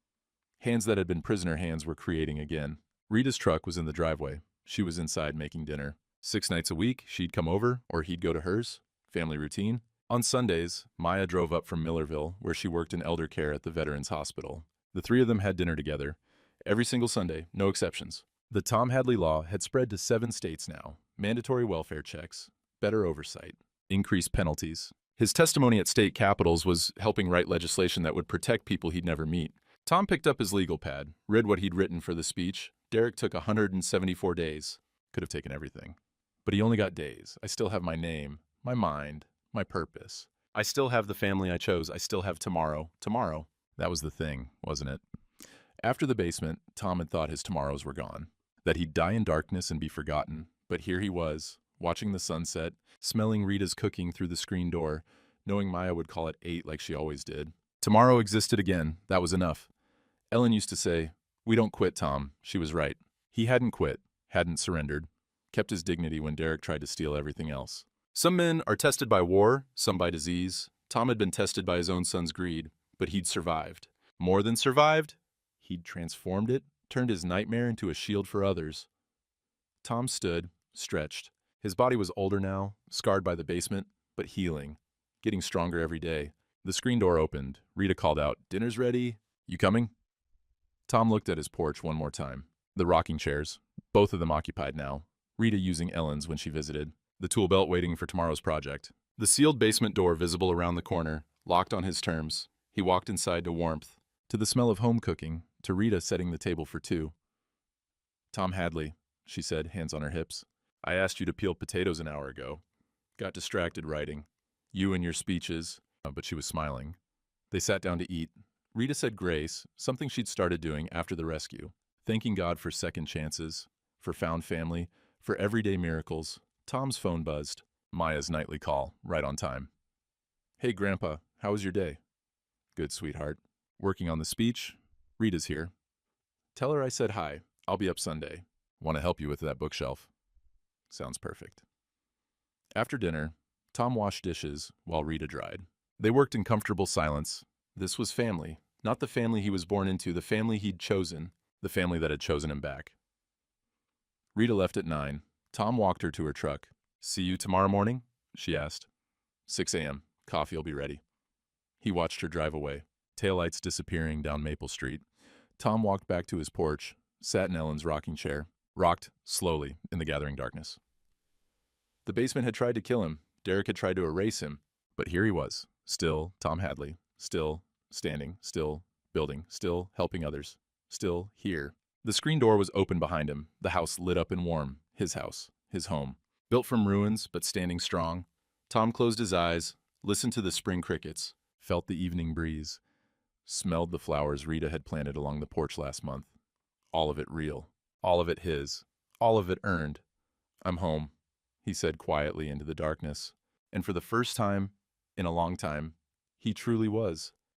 Hands that had been prisoner hands were creating again. Rita's truck was in the driveway. She was inside making dinner. 6 nights a week, she'd come over, or he'd go to hers. Family routine. On Sundays, Maya drove up from Millerville, where she worked in elder care at the Veterans Hospital. The 3 of them had dinner together. Every single Sunday, no exceptions. The Tom Hadley law had spread to 7 states now. Mandatory welfare checks, better oversight, increased penalties. His testimony at state capitals was helping write legislation that would protect people he'd never meet. Tom picked up his legal pad, read what he'd written for the speech. Derek took 174 days. Could have taken everything. But he only got days. I still have my name, my mind, my purpose. I still have the family I chose. I still have tomorrow. Tomorrow. That was the thing, wasn't it? After the basement, Tom had thought his tomorrows were gone, that he'd die in darkness and be forgotten. But here he was, watching the sunset, smelling Rita's cooking through the screen door, knowing Maya would call at 8 like she always did. Tomorrow existed again. That was enough. Ellen used to say, "We don't quit, Tom." She was right. He hadn't quit, hadn't surrendered, kept his dignity when Derek tried to steal everything else. Some men are tested by war, some by disease. Tom had been tested by his own son's greed, but he'd survived. More than survived, he'd transformed it, turned his nightmare into a shield for others. Tom stood, stretched. His body was older now, scarred by the basement, but healing, getting stronger every day. The screen door opened. Rita called out, "Dinner's ready. You coming?" Tom looked at his porch one more time. The rocking chairs, both of them occupied now. Rita using Ellen's when she visited. The tool belt waiting for tomorrow's project. The sealed basement door visible around the corner, locked on his terms. He walked inside to warmth, to the smell of home cooking, to Rita setting the table for 2. "Tom Hadley," she said, hands on her hips. "I asked you to peel potatoes an hour ago. Got distracted writing. You and your speeches." But she was smiling. They sat down to eat. Rita said grace, something she'd started doing after the rescue, thanking God for second chances, for found family, for everyday miracles. Tom's phone buzzed. Maya's nightly call, right on time. "Hey, Grandpa, how was your day?" "Good, sweetheart. Working on the speech? Rita's here. Tell her I said hi. I'll be up Sunday. Want to help you with that bookshelf." "Sounds perfect." After dinner, Tom washed dishes while Rita dried. They worked in comfortable silence. This was family, not the family he was born into, the family he'd chosen, the family that had chosen him back. Rita left at 9. Tom walked her to her truck. "See you tomorrow morning?" she asked. 6 a.m. Coffee will be ready. He watched her drive away, taillights disappearing down Maple Street. Tom walked back to his porch, sat in Ellen's rocking chair, rocked slowly in the gathering darkness. The basement had tried to kill him. Derek had tried to erase him. But here he was, still Tom Hadley, still standing, still building, still helping others, still here. The screen door was open behind him, the house lit up and warm, his house, his home. Built from ruins, but standing strong. Tom closed his eyes, listened to the spring crickets, felt the evening breeze, smelled the flowers Rita had planted along the porch last month. All of it real, all of it his, all of it earned. "I'm home," he said quietly into the darkness. And for the first time in a long time, he truly was.